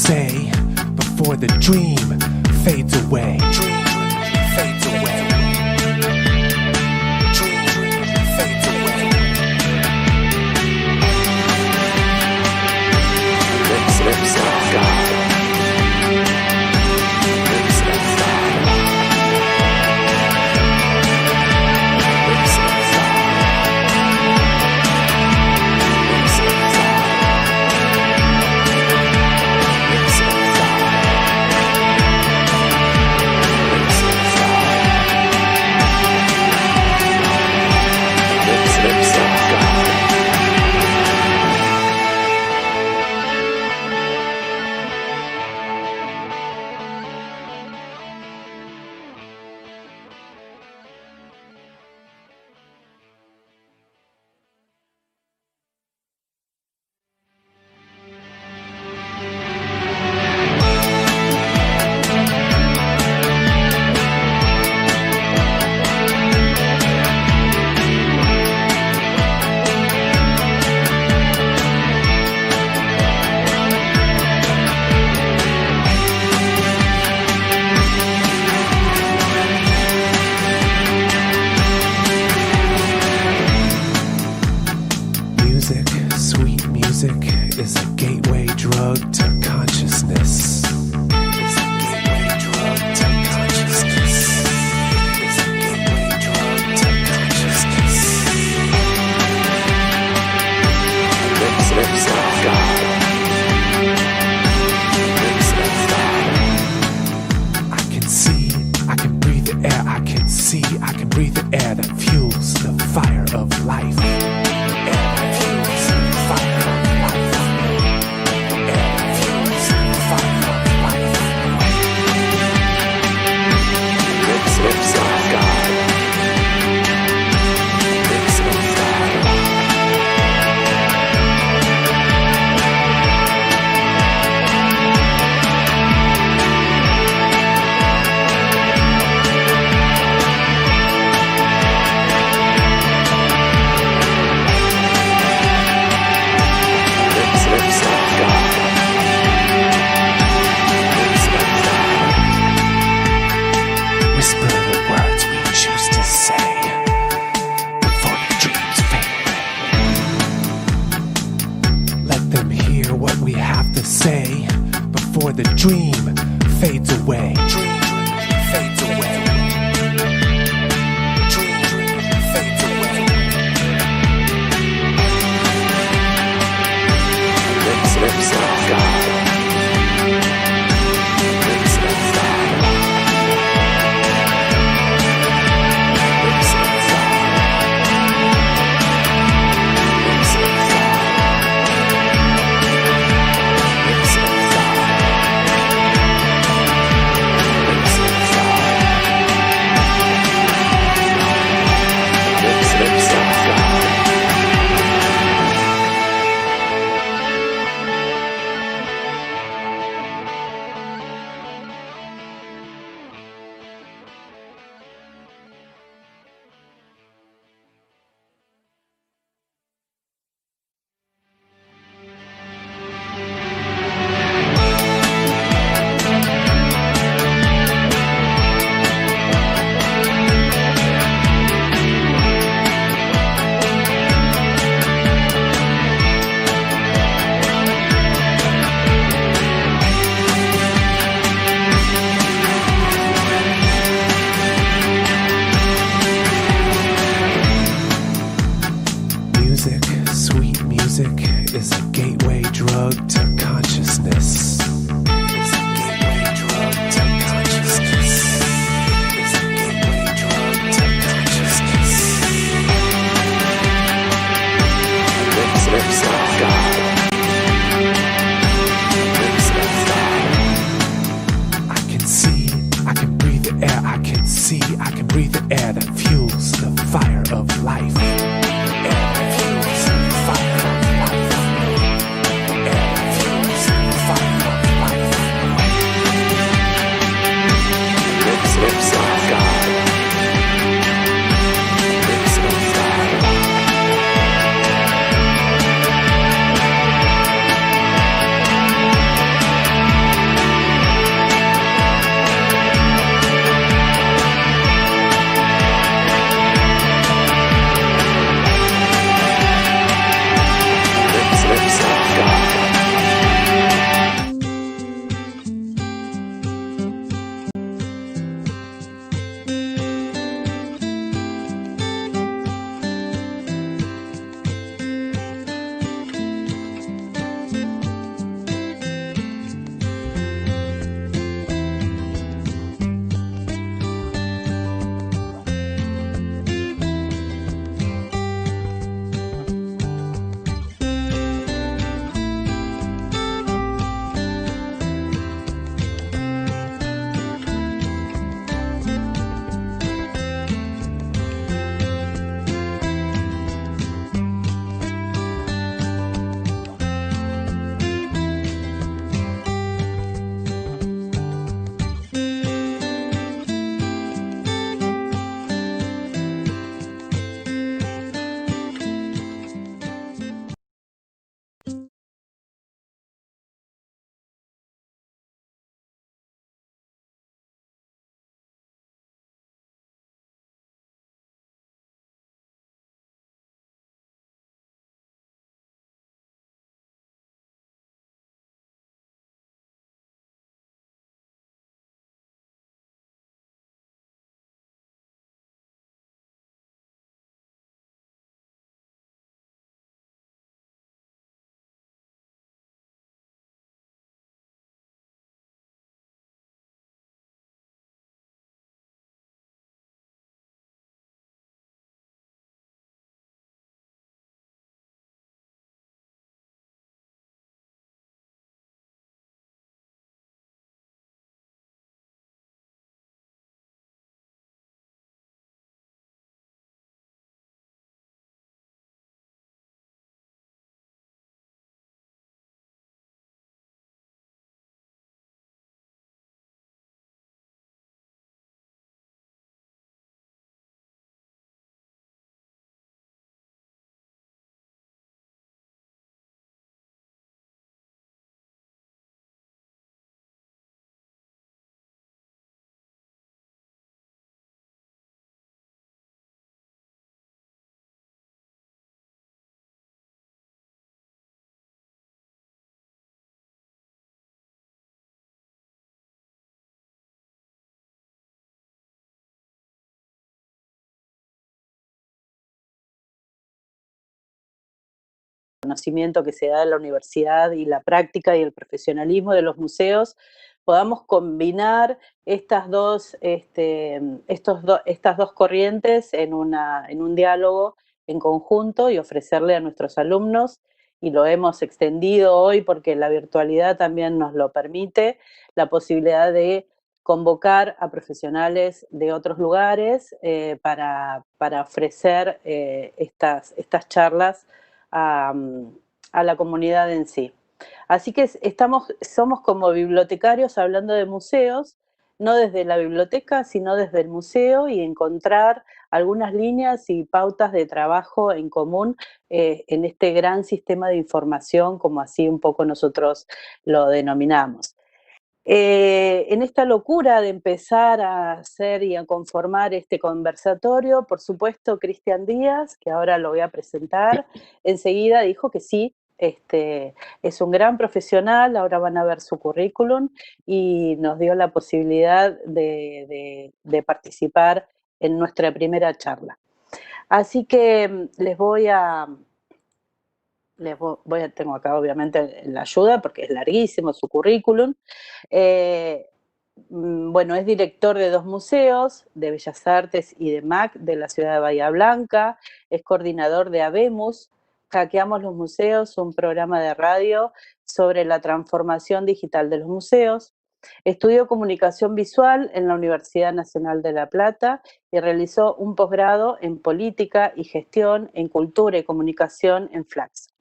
say before the dream fades away. Dream fades away. Dream fades away. Lips of God. Lips of God. Lips of God. Lips of God. Lips of God. Lips of God. Lips of God. Music, sweet music, is a gateway drug to consciousness. Is a gateway drug to consciousness. Is a gateway drug to consciousness. Lips of God. Lips of God. I can see, I can breathe the air. I can see, I can breathe the air that fuels the fire of life. Lips of God. Lips of God. Lips of God. Lips of God. Whisper the words we choose to say before the dreams fade away. Let them hear what we have to say before the dream fades away. Dream fades away. Dream fades away. Lips of God. Lips of God. Lips of God. Lips of God. Lips of God. Lips of God. Lips of God. Music, sweet music, is a gateway drug to consciousness. Is a gateway drug to consciousness. Is a gateway drug to consciousness. Lips of God. Lips of God. I can see, I can breathe the air. I can see, I can breathe the air that fuels the fire of life. Air that fuels the fire of life. Air that fuels the fire of life. conocimiento que se da en la universidad y la práctica y el profesionalismo de los museos, podamos combinar estas dos corrientes en un diálogo en conjunto y ofrecerle a nuestros alumnos, y lo hemos extendido hoy porque la virtualidad también nos lo permite, la posibilidad de convocar a profesionales de otros lugares para ofrecer estas charlas a, a la comunidad en sí. Así que somos como bibliotecarios hablando de museos, no desde la biblioteca, sino desde el museo, y encontrar algunas líneas y pautas de trabajo en común en este gran sistema de información, como así un poco nosotros lo denominamos. En esta locura de empezar a hacer y a conformar este conversatorio, por supuesto, Cristian Díaz, que ahora lo voy a presentar, enseguida dijo que sí, es un gran profesional, ahora van a ver su currículum, y nos dio la posibilidad de participar en nuestra primera charla. Así que tengo acá obviamente la ayuda porque es larguísimo su currículum. Bueno, es director de 2 museos, de Bellas Artes y de MAC de la ciudad de Bahía Blanca, es coordinador de Habemos, Hackeamos los Museos, un programa de radio sobre la transformación digital de los museos. Estudió comunicación visual en la Universidad Nacional de La Plata y realizó un posgrado en política y gestión en cultura y comunicación en Flaxo.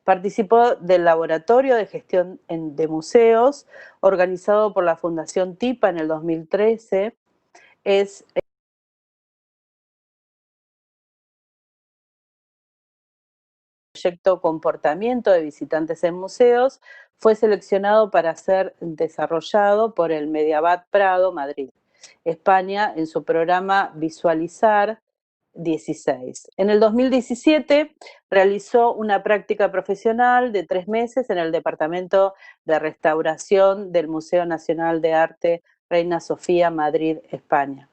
Participó del Laboratorio de Gestión de Museos, organizado por la Fundación TIPA en el 2013. Es proyecto Comportamiento de Visitantes en Museos, fue seleccionado para ser desarrollado por el Mediabat Prado Madrid, España, en su programa Visualizar 16. En el 2017 realizó una práctica profesional de 3 meses en el Departamento de Restauración del Museo Nacional de Arte Reina Sofía, Madrid, España.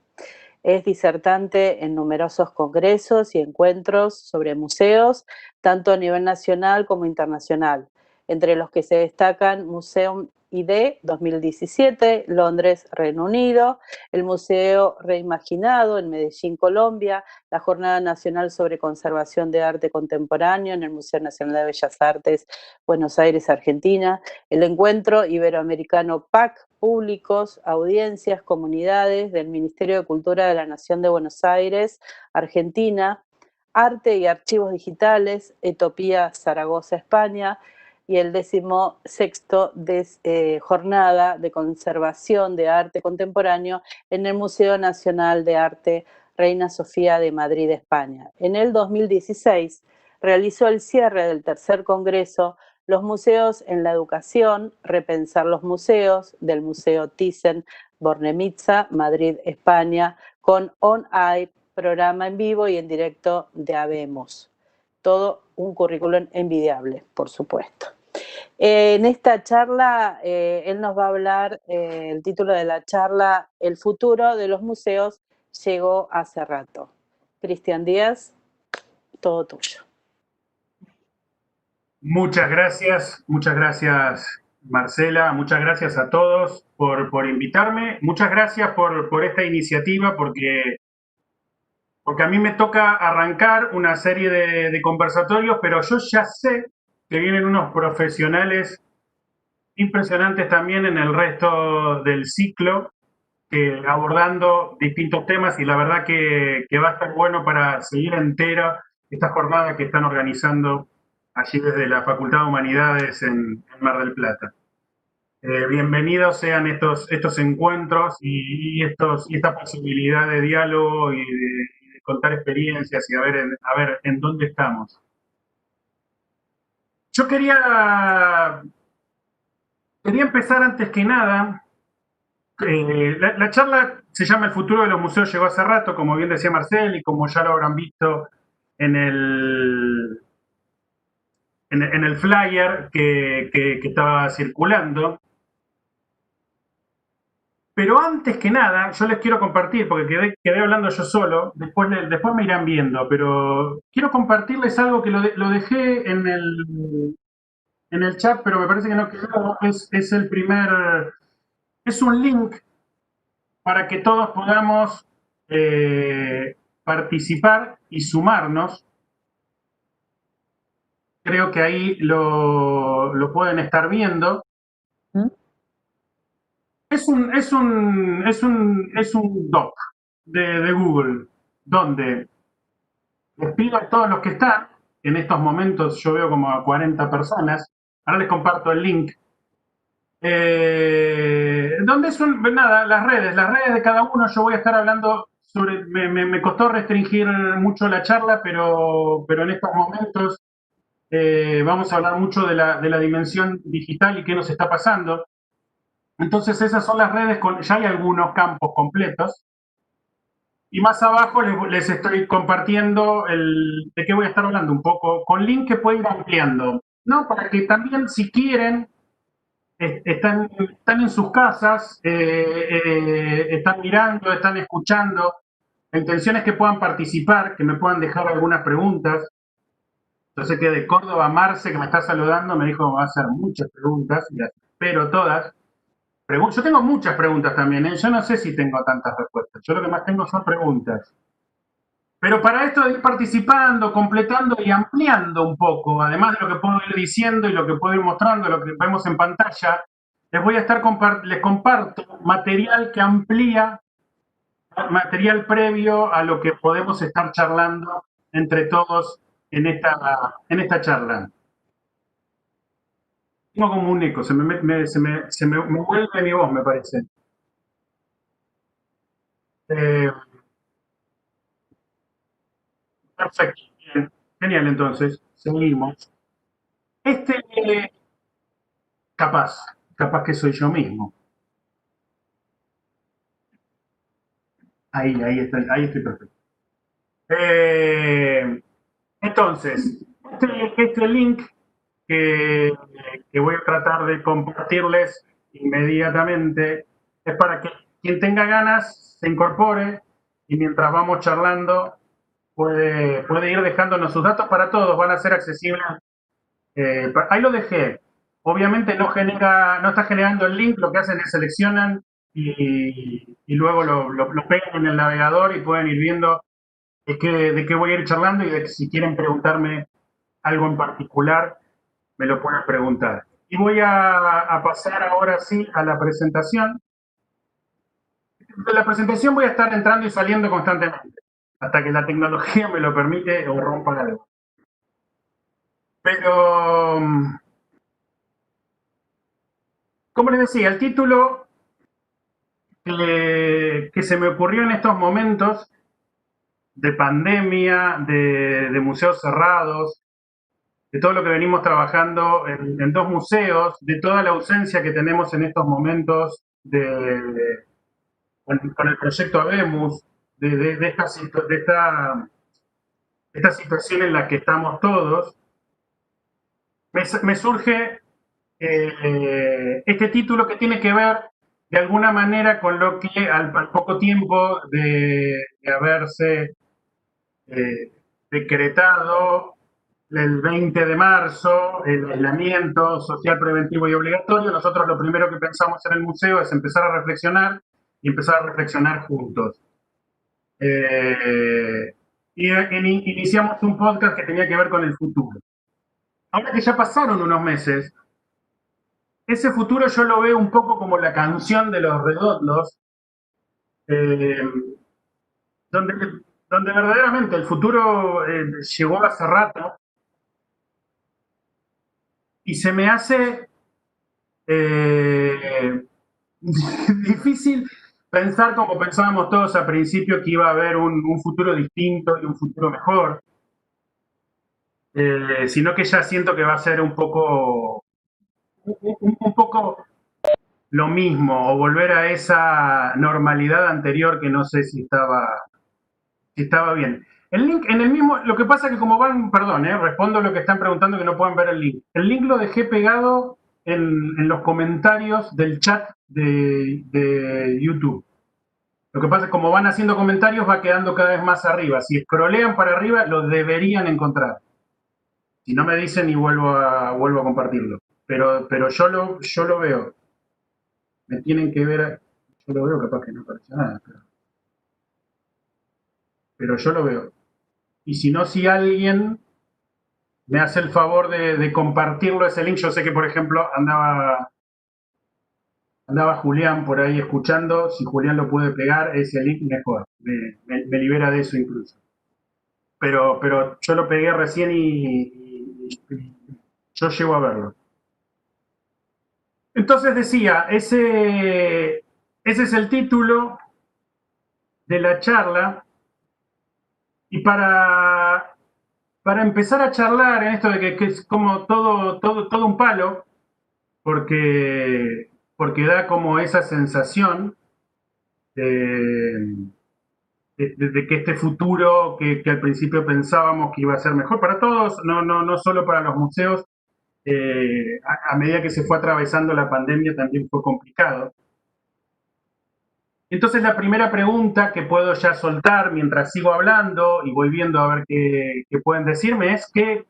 Es disertante en numerosos congresos y encuentros sobre museos, tanto a nivel nacional como internacional, entre los que se destacan Museum ID 2017, Londres, Reino Unido, el Museo Reimaginado en Medellín, Colombia, la Jornada Nacional sobre Conservación de Arte Contemporáneo en el Museo Nacional de Bellas Artes, Buenos Aires, Argentina, el Encuentro Iberoamericano PAC, públicos, audiencias, comunidades del Ministerio de Cultura de la Nación de Buenos Aires, Argentina, Arte y Archivos Digitales, Etopía, Zaragoza, España, y el 16ª Jornada de Conservación de Arte Contemporáneo en el Museo Nacional de Arte Reina Sofía de Madrid, España. En el 2016 realizó el cierre del tercer congreso Los museos en la educación, repensar los museos, del Museo Thyssen-Bornemisza, Madrid, España, con On Air, programa en vivo y en directo de Habemos. Todo un currículum envidiable, por supuesto. En esta charla, él nos va a hablar, el título de la charla, El futuro de los museos llegó hace rato. Cristian Díaz, todo tuyo. Muchas gracias Marcela, muchas gracias a todos por invitarme, muchas gracias por esta iniciativa, porque a mí me toca arrancar una serie de conversatorios, pero yo ya sé que vienen unos profesionales impresionantes también en el resto del ciclo, abordando distintos temas, y la verdad que va a estar bueno para seguir entera esta jornada que están organizando allí desde la Facultad de Humanidades en Mar del Plata. Bienvenidos sean estos encuentros y esta posibilidad de diálogo y de contar experiencias y a ver en dónde estamos. Yo quería empezar antes que nada. La charla se llama El futuro de los museos llegó hace rato, como bien decía Marcel, y como ya lo habrán visto en el flyer que estaba circulando. Pero antes que nada, yo les quiero compartir, porque quedé hablando yo solo, después me irán viendo, pero quiero compartirles algo que lo dejé en el chat, pero me parece que no quedó. Es el primer, es un link para que todos podamos participar y sumarnos. Creo que ahí lo pueden estar viendo. Es un doc de Google, donde les pido a todos los que están, en estos momentos yo veo como a 40 personas, ahora les comparto el link, donde son, nada, las redes de cada uno. Yo voy a estar hablando sobre, me costó restringir mucho la charla, pero en estos momentos vamos a hablar mucho de la dimensión digital y qué nos está pasando. Entonces esas son las redes, ya hay algunos campos completos. Y más abajo les estoy compartiendo de qué voy a estar hablando un poco, con link que pueden ir ampliando, ¿no? Para que también, si quieren, están en sus casas, están mirando, están escuchando. La intención es que puedan participar, que me puedan dejar algunas preguntas. Yo sé que de Córdoba, Marce, que me está saludando, me dijo que va a hacer muchas preguntas, y las espero todas. Yo tengo muchas preguntas también, ¿eh? Yo no sé si tengo tantas respuestas. Yo lo que más tengo son preguntas. Pero para esto de ir participando, completando y ampliando un poco, además de lo que puedo ir diciendo y lo que puedo ir mostrando, lo que vemos en pantalla, les comparto material que amplía, material previo a lo que podemos estar charlando entre todos en esta charla. Tengo como un eco, se me vuelve mi voz, me parece. Perfecto, bien. Genial, entonces, seguimos. Capaz que soy yo mismo. Ahí estoy perfecto. Entonces, este link que voy a tratar de compartirles inmediatamente es para que quien tenga ganas se incorpore y mientras vamos charlando puede ir dejándonos sus datos. Para todos van a ser accesibles. Ahí lo dejé. Obviamente no está generando el link, lo que hacen es seleccionan y luego lo pegan en el navegador y pueden ir viendo de qué voy a ir charlando y de que si quieren preguntarme algo en particular, me lo pueden preguntar. Y voy a pasar ahora sí a la presentación. De la presentación voy a estar entrando y saliendo constantemente, hasta que la tecnología me lo permite o rompa algo. Pero, como les decía, el título que se me ocurrió en estos momentos de pandemia, de museos cerrados, de todo lo que venimos trabajando en dos museos, de toda la ausencia que tenemos en estos momentos con el proyecto Habemus, de esta situación en la que estamos todos, me surge este título que tiene que ver de alguna manera con lo que al poco tiempo de haberse decretado el 20 de marzo el aislamiento social preventivo y obligatorio, nosotros lo primero que pensamos en el museo es empezar a reflexionar y empezar a reflexionar juntos. Iniciamos un podcast que tenía que ver con el futuro. Ahora que ya pasaron unos meses, ese futuro yo lo veo un poco como la canción de los Redondos, donde verdaderamente el futuro llegó hace rato y se me hace difícil pensar como pensábamos todos al principio que iba a haber un futuro distinto y un futuro mejor, sino que ya siento que va a ser un poco lo mismo o volver a esa normalidad anterior que no sé si estaba bien. El link en el mismo, lo que pasa es que como van, perdón, respondo lo que están preguntando que no pueden ver el link. El link lo dejé pegado en los comentarios del chat de YouTube. Lo que pasa es que como van haciendo comentarios va quedando cada vez más arriba. Si scrollean para arriba, lo deberían encontrar. Si no me dicen y vuelvo a compartirlo. Pero yo lo veo. Me tienen que ver. Yo lo veo, capaz que no aparece nada. Pero yo lo veo. Y si no, si alguien me hace el favor de compartirlo ese link, yo sé que, por ejemplo, andaba Julián por ahí escuchando. Si Julián lo puede pegar, ese link mejor. Me libera de eso incluso. Pero yo lo pegué recién y yo llego a verlo. Entonces decía, ese es el título de la charla. Y para empezar a charlar en esto de que es como todo un palo, porque da como esa sensación de que este futuro que al principio pensábamos que iba a ser mejor para todos, no solo para los museos, a medida que se fue atravesando la pandemia también fue complicado. Entonces la primera pregunta que puedo ya soltar mientras sigo hablando y voy viendo a ver qué pueden decirme es ¿qué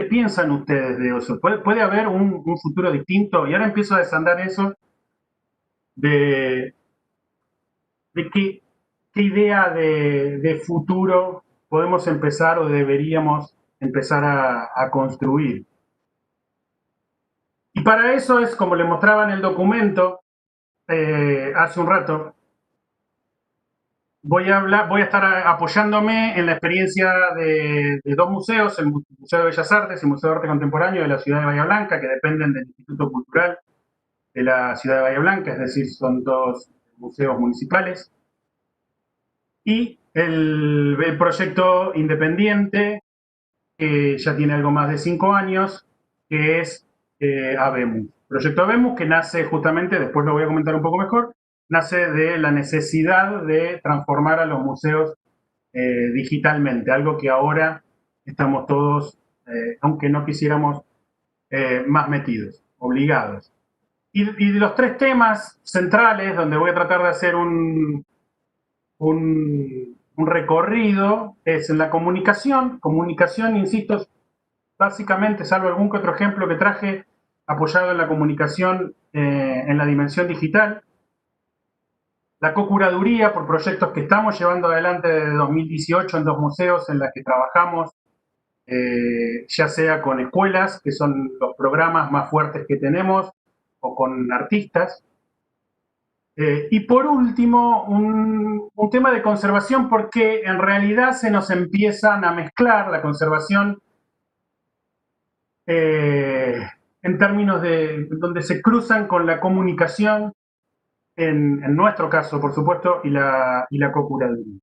piensan ustedes de eso? ¿Puede haber un futuro distinto? Y ahora empiezo a desandar eso de qué idea de futuro podemos empezar o deberíamos empezar a construir. Y para eso es, como le mostraba en el documento hace un rato, voy a estar apoyándome en la experiencia de dos museos, el Museo de Bellas Artes y el Museo de Arte Contemporáneo de la ciudad de Bahía Blanca, que dependen del Instituto Cultural de la ciudad de Bahía Blanca, es decir, son dos museos municipales. Y el proyecto independiente, que ya tiene algo más de 5 años, que es Habemus. Proyecto Habemus, que nace justamente, después lo voy a comentar un poco mejor, nace de la necesidad de transformar a los museos digitalmente, algo que ahora estamos todos, aunque no quisiéramos, más metidos, obligados. Y de los tres temas centrales, donde voy a tratar de hacer un recorrido, es en la comunicación, insisto, básicamente, salvo algún que otro ejemplo que traje, apoyado en la comunicación en la dimensión digital, la co-curaduría por proyectos que estamos llevando adelante desde 2018 en dos museos en los que trabajamos, ya sea con escuelas, que son los programas más fuertes que tenemos, o con artistas. Y por último, un tema de conservación, porque en realidad se nos empiezan a mezclar la conservación en términos de donde se cruzan con la comunicación, en nuestro caso, por supuesto, y la co-curaduría.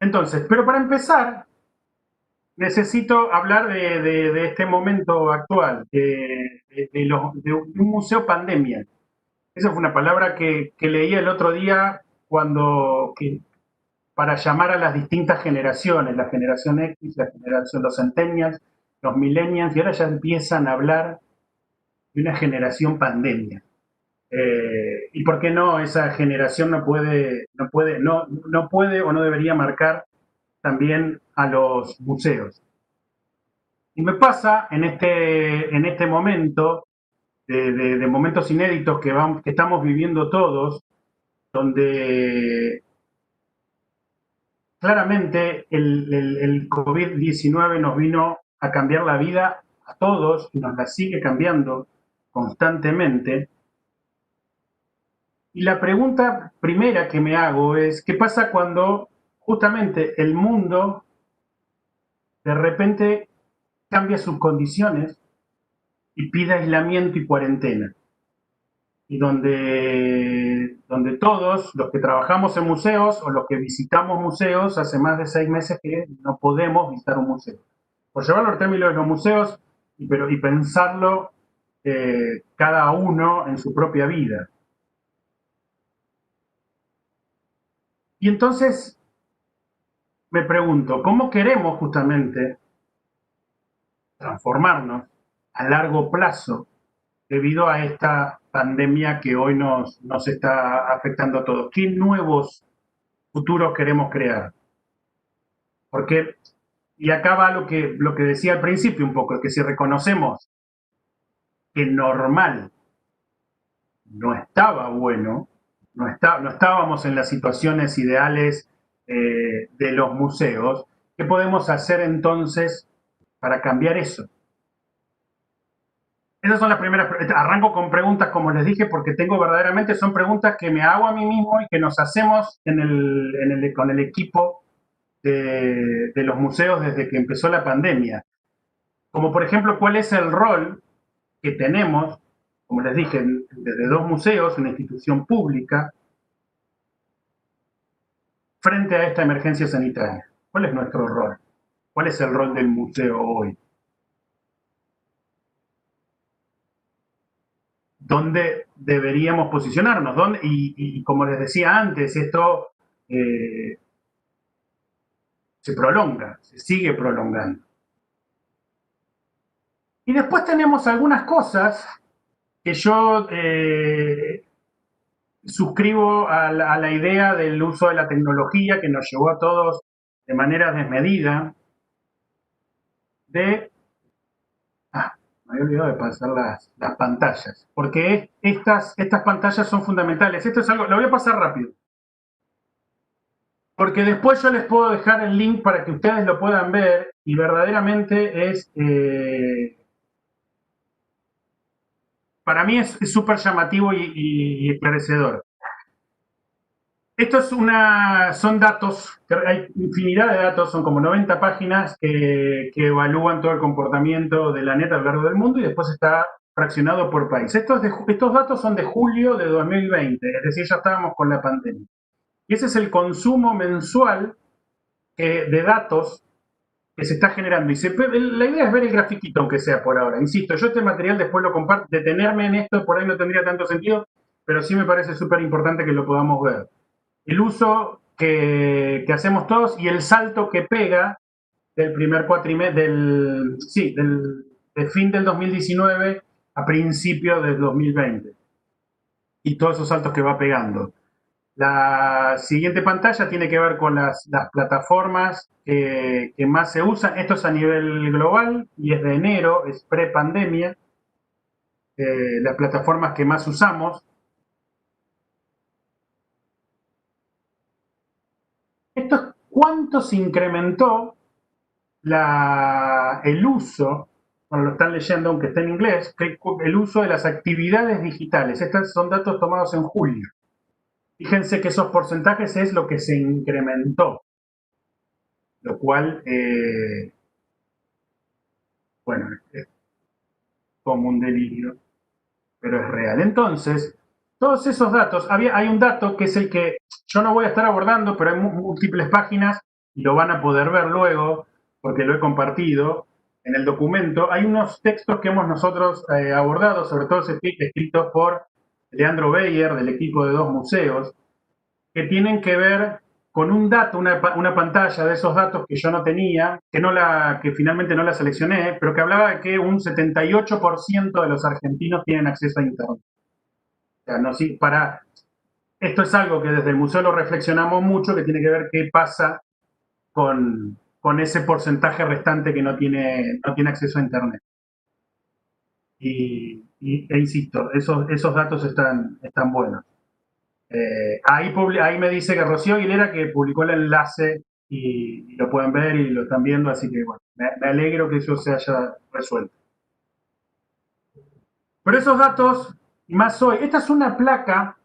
Entonces, pero para empezar, necesito hablar de este momento actual, de un museo pandemia. Esa fue una palabra que leí el otro día para llamar a las distintas generaciones, la generación X, la generación, los centennials, los millennials, y ahora ya empiezan a hablar de una generación pandemia. ¿Y por qué no esa generación no puede o no debería marcar también a los museos? Y me pasa en este momento, de momentos inéditos que estamos viviendo todos, donde claramente el COVID-19 nos vino a cambiar la vida a todos y nos la sigue cambiando constantemente. Y la pregunta primera que me hago es, ¿qué pasa cuando justamente el mundo de repente cambia sus condiciones y pide aislamiento y cuarentena? Y donde todos los que trabajamos en museos o los que visitamos museos, hace más de 6 meses que no podemos visitar un museo. Por llevarlo al término de los museos y pensarlo cada uno en su propia vida. Y entonces me pregunto, ¿cómo queremos justamente transformarnos a largo plazo debido a esta pandemia que hoy nos está afectando a todos. ¿Qué nuevos futuros queremos crear? Porque, y acá va lo que decía al principio un poco, que si reconocemos que normal no estaba bueno, no estábamos en las situaciones ideales de los museos, ¿qué podemos hacer entonces para cambiar eso? Esas son las primeras. Arranco con preguntas, como les dije, porque tengo verdaderamente, son preguntas que me hago a mí mismo y que nos hacemos con el equipo de los museos desde que empezó la pandemia. Como por ejemplo, ¿cuál es el rol que tenemos, como les dije, desde dos museos, una institución pública, frente a esta emergencia sanitaria? ¿Cuál es nuestro rol? ¿Cuál es el rol del museo hoy? ¿Dónde deberíamos posicionarnos? Y como les decía antes, esto se prolonga, se sigue prolongando. Y después tenemos algunas cosas que yo suscribo a la idea del uso de la tecnología que nos llevó a todos de manera desmedida me había olvidado de pasar las pantallas, porque estas pantallas son fundamentales. Esto es algo, lo voy a pasar rápido, porque después yo les puedo dejar el link para que ustedes lo puedan ver y verdaderamente es, para mí es súper llamativo y esclarecedor. Esto son datos, hay infinidad de datos, son como 90 páginas que evalúan todo el comportamiento de la neta a lo largo del mundo y después está fraccionado por país. Estos datos son de julio de 2020, es decir, ya estábamos con la pandemia. Y ese es el consumo mensual de datos que se está generando. Y la idea es ver el grafiquito, aunque sea por ahora. Insisto, yo este material después lo comparto, detenerme en esto por ahí no tendría tanto sentido, pero sí me parece súper importante que lo podamos ver. El uso que hacemos todos y el salto que pega del primer cuatrimestre, del fin del 2019 a principio del 2020. Y todos esos saltos que va pegando. La siguiente pantalla tiene que ver con las plataformas que más se usan. Esto es a nivel global y es de enero, es pre-pandemia. Las plataformas que más usamos. Esto es cuánto se incrementó el uso, bueno, lo están leyendo aunque está en inglés, el uso de las actividades digitales. Estos son datos tomados en julio. Fíjense que esos porcentajes es lo que se incrementó, lo cual, bueno, es como un delirio, pero es real. Entonces, todos esos datos, hay un dato que es el que yo no voy a estar abordando, pero hay múltiples páginas y lo van a poder ver luego, porque lo he compartido en el documento. Hay unos textos que hemos nosotros abordado, sobre todo escritos por Leandro Beyer, del equipo de dos museos, que tienen que ver con un dato, una pantalla de esos datos que yo no tenía, que finalmente no la seleccioné, pero que hablaba de que un 78% de los argentinos tienen acceso a Internet. O sea, no, sí, esto es algo que desde el museo lo reflexionamos mucho, que tiene que ver qué pasa con ese porcentaje restante que no tiene acceso a Internet. E insisto, esos datos están buenos. Ahí me dice que Rocío Aguilera que publicó el enlace y lo pueden ver y lo están viendo, así que bueno, me alegro que eso se haya resuelto. Pero esos datos, y más hoy, esta es una placa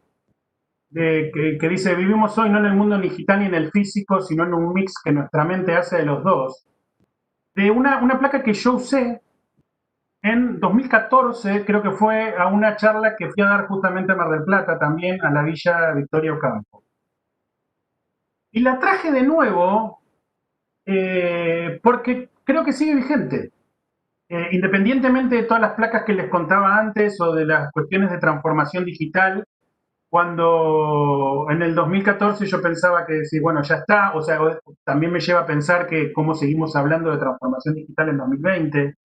que dice, vivimos hoy no en el mundo digital ni en el físico, sino en un mix que nuestra mente hace de los dos, de una placa que yo usé en 2014, creo que fue a una charla que fui a dar justamente a Mar del Plata, también a la Villa Victoria Ocampo. Y la traje de nuevo porque creo que sigue vigente. Independientemente de todas las placas que les contaba antes o de las cuestiones de transformación digital, cuando en el 2014 yo pensaba que sí, bueno, ya está, o sea, también me lleva a pensar que cómo seguimos hablando de transformación digital en 2020,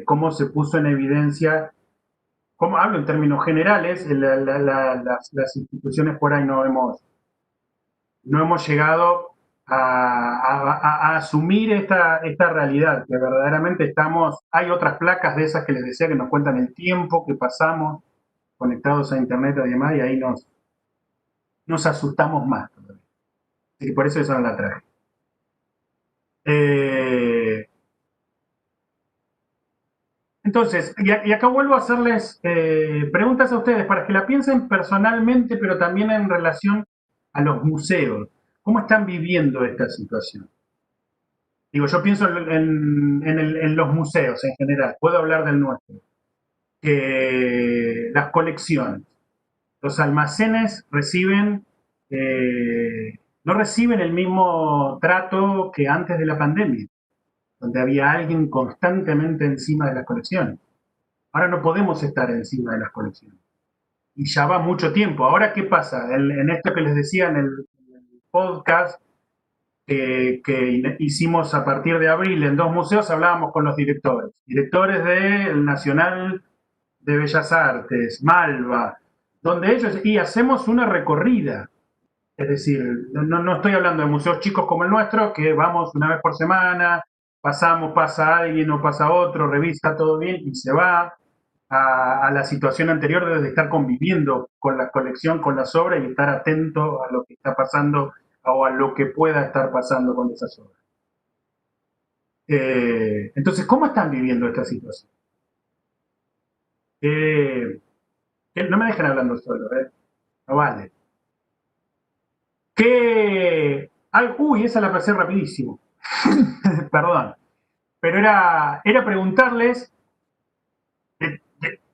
cómo se puso en evidencia como hablo en términos generales, las instituciones por ahí no hemos llegado a asumir esta realidad, que verdaderamente hay otras placas de esas que les decía que nos cuentan el tiempo que pasamos conectados a internet y demás, y ahí nos asustamos más. Y por eso esa no la traje. Entonces, y acá vuelvo a hacerles preguntas a ustedes para que la piensen personalmente, pero también en relación a los museos. ¿Cómo están viviendo esta situación? Digo, yo pienso en los museos en general, puedo hablar del nuestro, que las colecciones, los almacenes no reciben el mismo trato que antes de la pandemia, donde había alguien constantemente encima de las colecciones. Ahora no podemos estar encima de las colecciones. Y ya va mucho tiempo. Ahora, ¿qué pasa? En esto que les decía en el podcast que hicimos a partir de abril en 2 museos, hablábamos con los directores del Nacional de Bellas Artes, Malva, donde y hacemos una recorrida. Es decir, no estoy hablando de museos chicos como el nuestro, que vamos una vez por semana, pasa alguien o pasa otro, revisa todo bien y se va a la situación anterior de estar conviviendo con la colección, con las obras y estar atento a lo que está pasando o a lo que pueda estar pasando con esas obras. Entonces, ¿cómo están viviendo esta situación? No me dejen hablando solo, no vale. Esa la pasé rapidísimo. Perdón. Pero era preguntarles,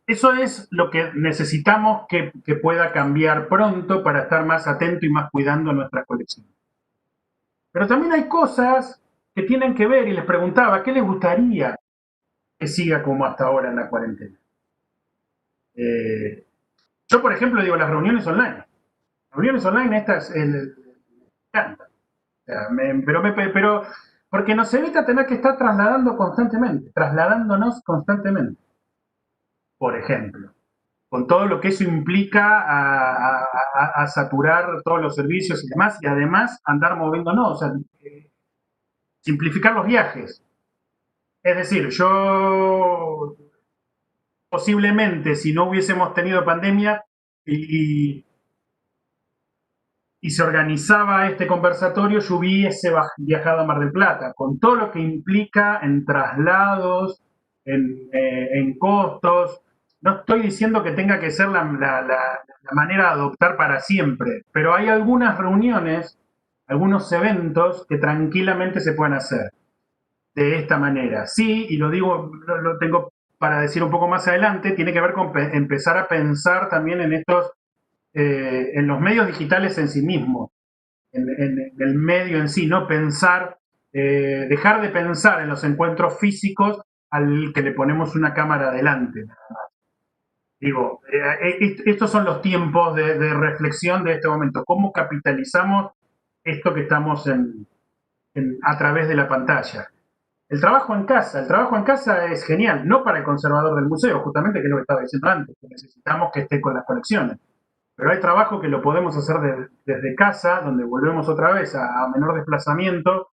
eso es lo que necesitamos que pueda cambiar pronto para estar más atento y más cuidando nuestras colecciones. Pero también hay cosas que tienen que ver, y les preguntaba, ¿qué les gustaría que siga como hasta ahora en la cuarentena? Yo, por ejemplo, digo las reuniones online. Reuniones online, estas me encantan. O sea, pero porque nos evita tener que estar trasladándonos constantemente. Por ejemplo, con todo lo que eso implica a saturar todos los servicios y demás, y además andar moviéndonos, o sea, simplificar los viajes. Es decir, yo posiblemente, si no hubiésemos tenido pandemia y se organizaba este conversatorio, yo hubiese viajado a Mar del Plata, con todo lo que implica en traslados, en costos. No estoy diciendo que tenga que ser la manera de adoptar para siempre, pero hay algunas reuniones, algunos eventos que tranquilamente se pueden hacer de esta manera. Sí, y lo digo, lo tengo para decir un poco más adelante, tiene que ver con empezar a pensar también en los medios digitales en sí mismos, en el medio en sí, no pensar, dejar de pensar en los encuentros físicos al que le ponemos una cámara adelante. Digo, estos son los tiempos de reflexión de este momento. ¿Cómo capitalizamos esto que estamos a través de la pantalla? El trabajo en casa es genial, no para el conservador del museo, justamente, que es lo que estaba diciendo antes, que necesitamos que esté con las colecciones. Pero hay trabajo que lo podemos hacer desde casa, donde volvemos otra vez a menor desplazamiento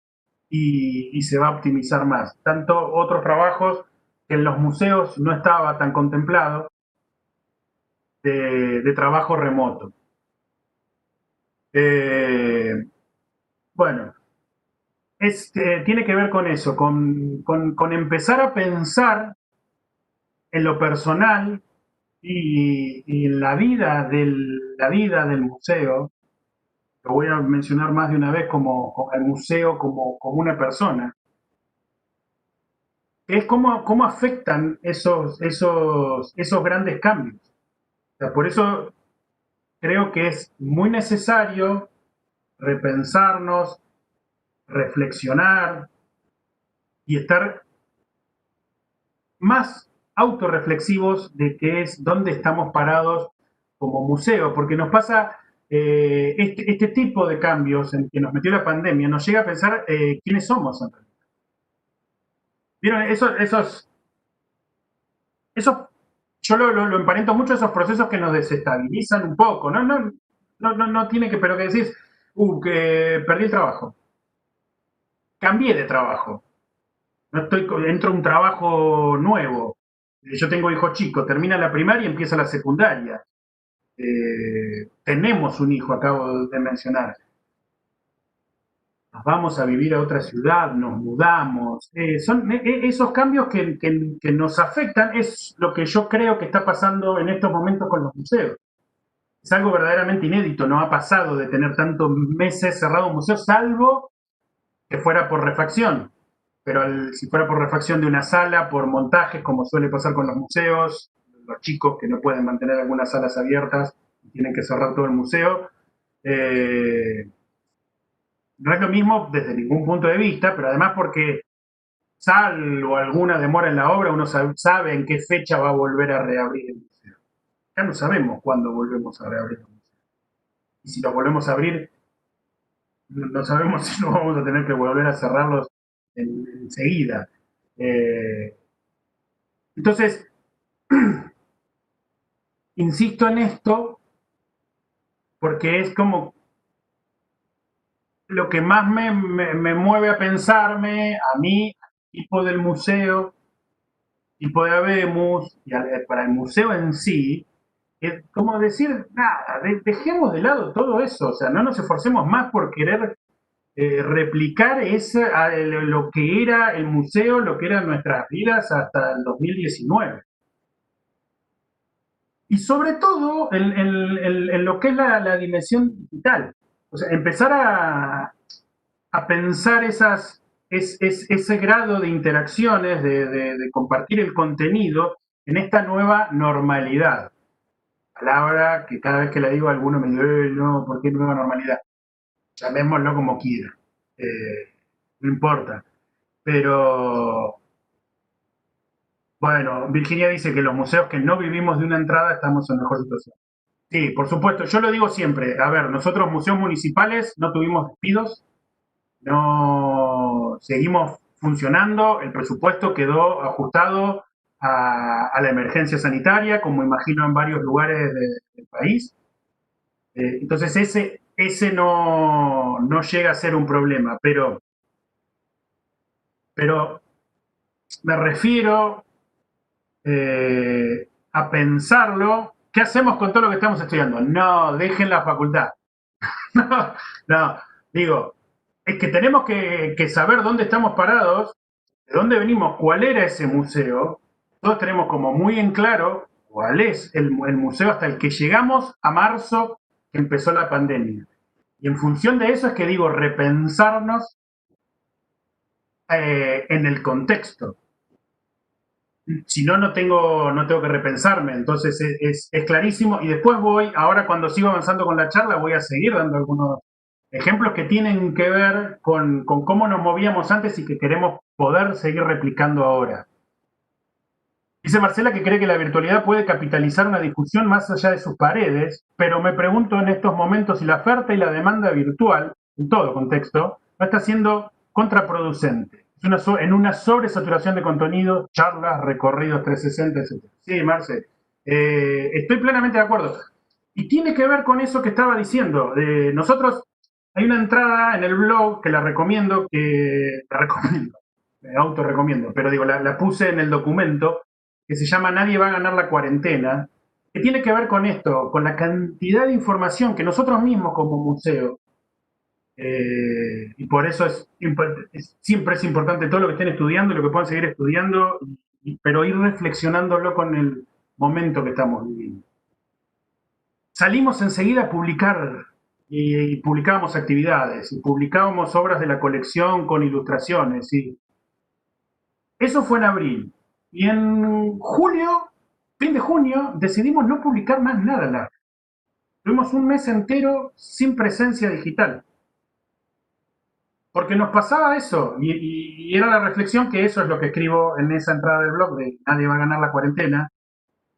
y se va a optimizar más. Tanto otros trabajos que en los museos no estaba tan contemplado, de trabajo remoto. Bueno, tiene que ver con eso, con empezar a pensar en lo personal y en la vida del museo. Lo voy a mencionar más de una vez como el museo como una persona. Es cómo afectan esos grandes cambios. O sea, por eso creo que es muy necesario repensarnos, reflexionar y estar más autorreflexivos de qué es, dónde estamos parados como museo, porque nos pasa este tipo de cambios en que nos metió la pandemia, nos llega a pensar quiénes somos en realidad. ¿Vieron? Esos yo lo emparento mucho a esos procesos que nos desestabilizan un poco. No tiene que, pero que decís, que perdí el trabajo, cambié de trabajo, entro a un trabajo nuevo. Yo tengo hijos chicos, termina la primaria y empieza la secundaria. Tenemos un hijo, acabo de mencionar. Nos vamos a vivir a otra ciudad, nos mudamos. Son esos cambios que nos afectan, es lo que yo creo que está pasando en estos momentos con los museos. Es algo verdaderamente inédito, no ha pasado de tener tantos meses cerrado un museo, salvo que fuera por refacción. Pero si fuera por refacción de una sala, por montajes, como suele pasar con los museos, los chicos que no pueden mantener algunas salas abiertas y tienen que cerrar todo el museo, no es lo mismo desde ningún punto de vista, pero además porque salvo alguna demora en la obra, uno sabe en qué fecha va a volver a reabrir el museo. Ya no sabemos cuándo volvemos a reabrir el museo. Y si lo volvemos a abrir, no sabemos si no vamos a tener que volver a cerrarlos enseguida. Entonces, insisto en esto porque es como lo que más me mueve a pensarme, a mí, tipo del museo, tipo de Habemos, y para el museo en sí, es como decir, nada, dejemos de lado todo eso, o sea, no nos esforcemos más por querer replicar lo que era el museo, lo que eran nuestras vidas hasta el 2019. Y sobre todo en lo que es la dimensión digital. O sea, empezar a pensar ese grado de interacciones, de compartir el contenido en esta nueva normalidad. Palabra que cada vez que la digo alguno me dice, no, ¿por qué nueva normalidad? Llamémoslo como quiera. No importa. Pero, bueno, Virginia dice que los museos que no vivimos de una entrada estamos en mejor situación. Sí, por supuesto, yo lo digo siempre. A ver, nosotros museos municipales no tuvimos despidos, no seguimos funcionando, el presupuesto quedó ajustado a la emergencia sanitaria, como imagino en varios lugares del país. Entonces ese no llega a ser un problema, pero me refiero a pensarlo. ¿Qué hacemos con todo lo que estamos estudiando? No, dejen la facultad. No, digo, es que tenemos que saber dónde estamos parados, de dónde venimos, cuál era ese museo. Todos tenemos como muy en claro cuál es el museo hasta el que llegamos a marzo, que empezó la pandemia. Y en función de eso es que digo, repensarnos en el contexto. Si no, no tengo que repensarme. Entonces es clarísimo. Y después ahora cuando sigo avanzando con la charla, voy a seguir dando algunos ejemplos que tienen que ver con cómo nos movíamos antes y que queremos poder seguir replicando ahora. Dice Marcela que cree que la virtualidad puede capitalizar una discusión más allá de sus paredes, pero me pregunto en estos momentos si la oferta y la demanda virtual, en todo contexto, no está siendo contraproducente. En una sobresaturación de contenido, charlas, recorridos 360, etc. Sí, Marce, estoy plenamente de acuerdo. Y tiene que ver con eso que estaba diciendo. Nosotros, hay una entrada en el blog que la recomiendo, me autorrecomiendo, pero digo, la puse en el documento, que se llama Nadie va a ganar la cuarentena, que tiene que ver con esto, con la cantidad de información que nosotros mismos como museo, y por eso siempre es importante todo lo que estén estudiando y lo que puedan seguir estudiando, pero ir reflexionándolo con el momento que estamos viviendo. Salimos enseguida a publicar, y publicábamos actividades, y publicábamos obras de la colección con ilustraciones, y eso fue en abril. Y en julio, fin de junio, decidimos no publicar más nada. Tuvimos un mes entero sin presencia digital. Porque nos pasaba eso, y era la reflexión que eso es lo que escribo en esa entrada del blog de Nadie va a ganar la cuarentena,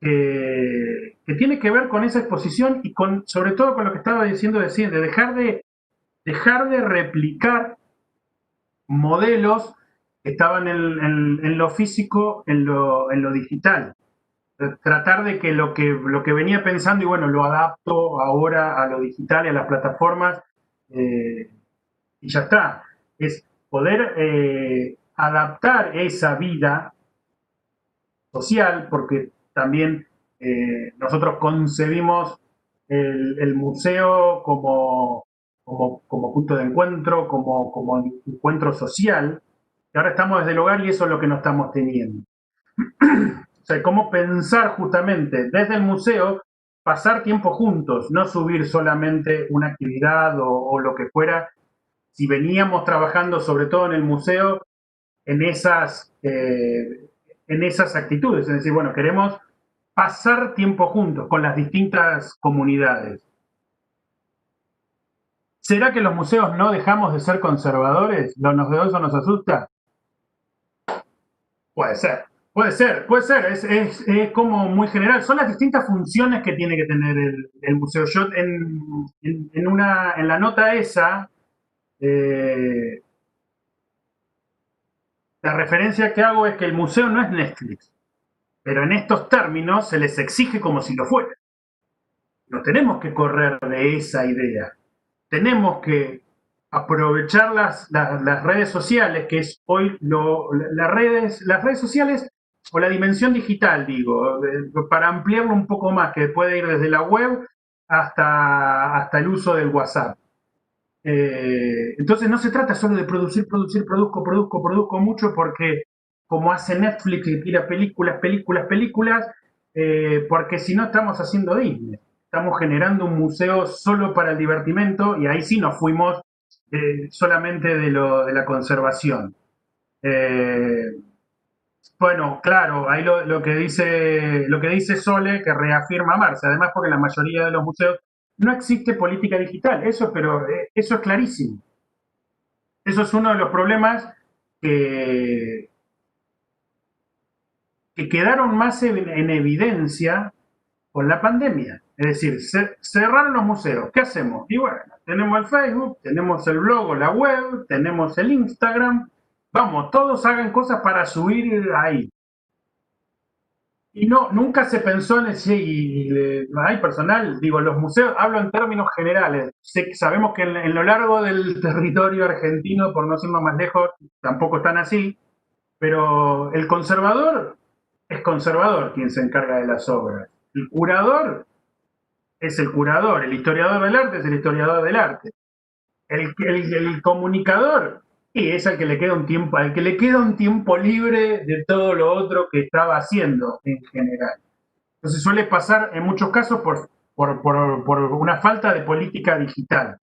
que tiene que ver con esa exposición y sobre todo con lo que estaba diciendo de dejar de replicar modelos que estaban en lo físico, en lo digital. tratar de que lo que venía pensando, y bueno, lo adapto ahora a lo digital y a las plataformas, y ya está. Es poder adaptar esa vida social, porque también nosotros concebimos el museo como punto de encuentro, como encuentro social, y ahora estamos desde el hogar y eso es lo que no estamos teniendo. O sea, cómo pensar justamente desde el museo, pasar tiempo juntos, no subir solamente una actividad o lo que fuera. Si veníamos trabajando sobre todo en el museo, en esas actitudes, es decir, bueno, queremos pasar tiempo juntos con las distintas comunidades. ¿Será que los museos no dejamos de ser conservadores? ¿Lo novedoso nos asusta? Puede ser, puede ser, puede ser. Es como muy general. Son las distintas funciones que tiene que tener el museo. Yo en la nota esa, eh, la referencia que hago es que el museo no es Netflix, pero en estos términos se les exige como si lo fuera. No tenemos que correr de esa idea. Tenemos que aprovechar las redes sociales, que es hoy las redes sociales o la dimensión digital, digo, para ampliarlo un poco más, que puede ir desde la web hasta el uso del WhatsApp. Entonces no se trata solo de producir, produzco mucho, porque como hace Netflix y tira películas, porque si no estamos haciendo Disney. Estamos generando un museo solo para el divertimento y ahí sí nos fuimos solamente de la conservación. Eh, bueno, claro, ahí lo que dice Sole, que reafirma Marce, además porque en la mayoría de los museos no existe política digital, pero eso es clarísimo. Eso es uno de los problemas que, que quedaron más en evidencia con la pandemia. Es decir, cerraron los museos. ¿Qué hacemos? Y bueno, tenemos el Facebook, tenemos el blog, la web, tenemos el Instagram. Vamos, todos hagan cosas para subir ahí. Y no, nunca se pensó en ese, hay personal, digo, los museos, hablo en términos generales. Sabemos que en lo largo del territorio argentino, por no irnos más lejos, tampoco están así, pero el conservador es conservador quien se encarga de las obras. El curador es el curador, el historiador del arte es el historiador del arte. El comunicador y es al que le queda un tiempo, al que le queda un tiempo libre de todo lo otro que estaba haciendo en general. Entonces suele pasar en muchos casos por una falta de política digital.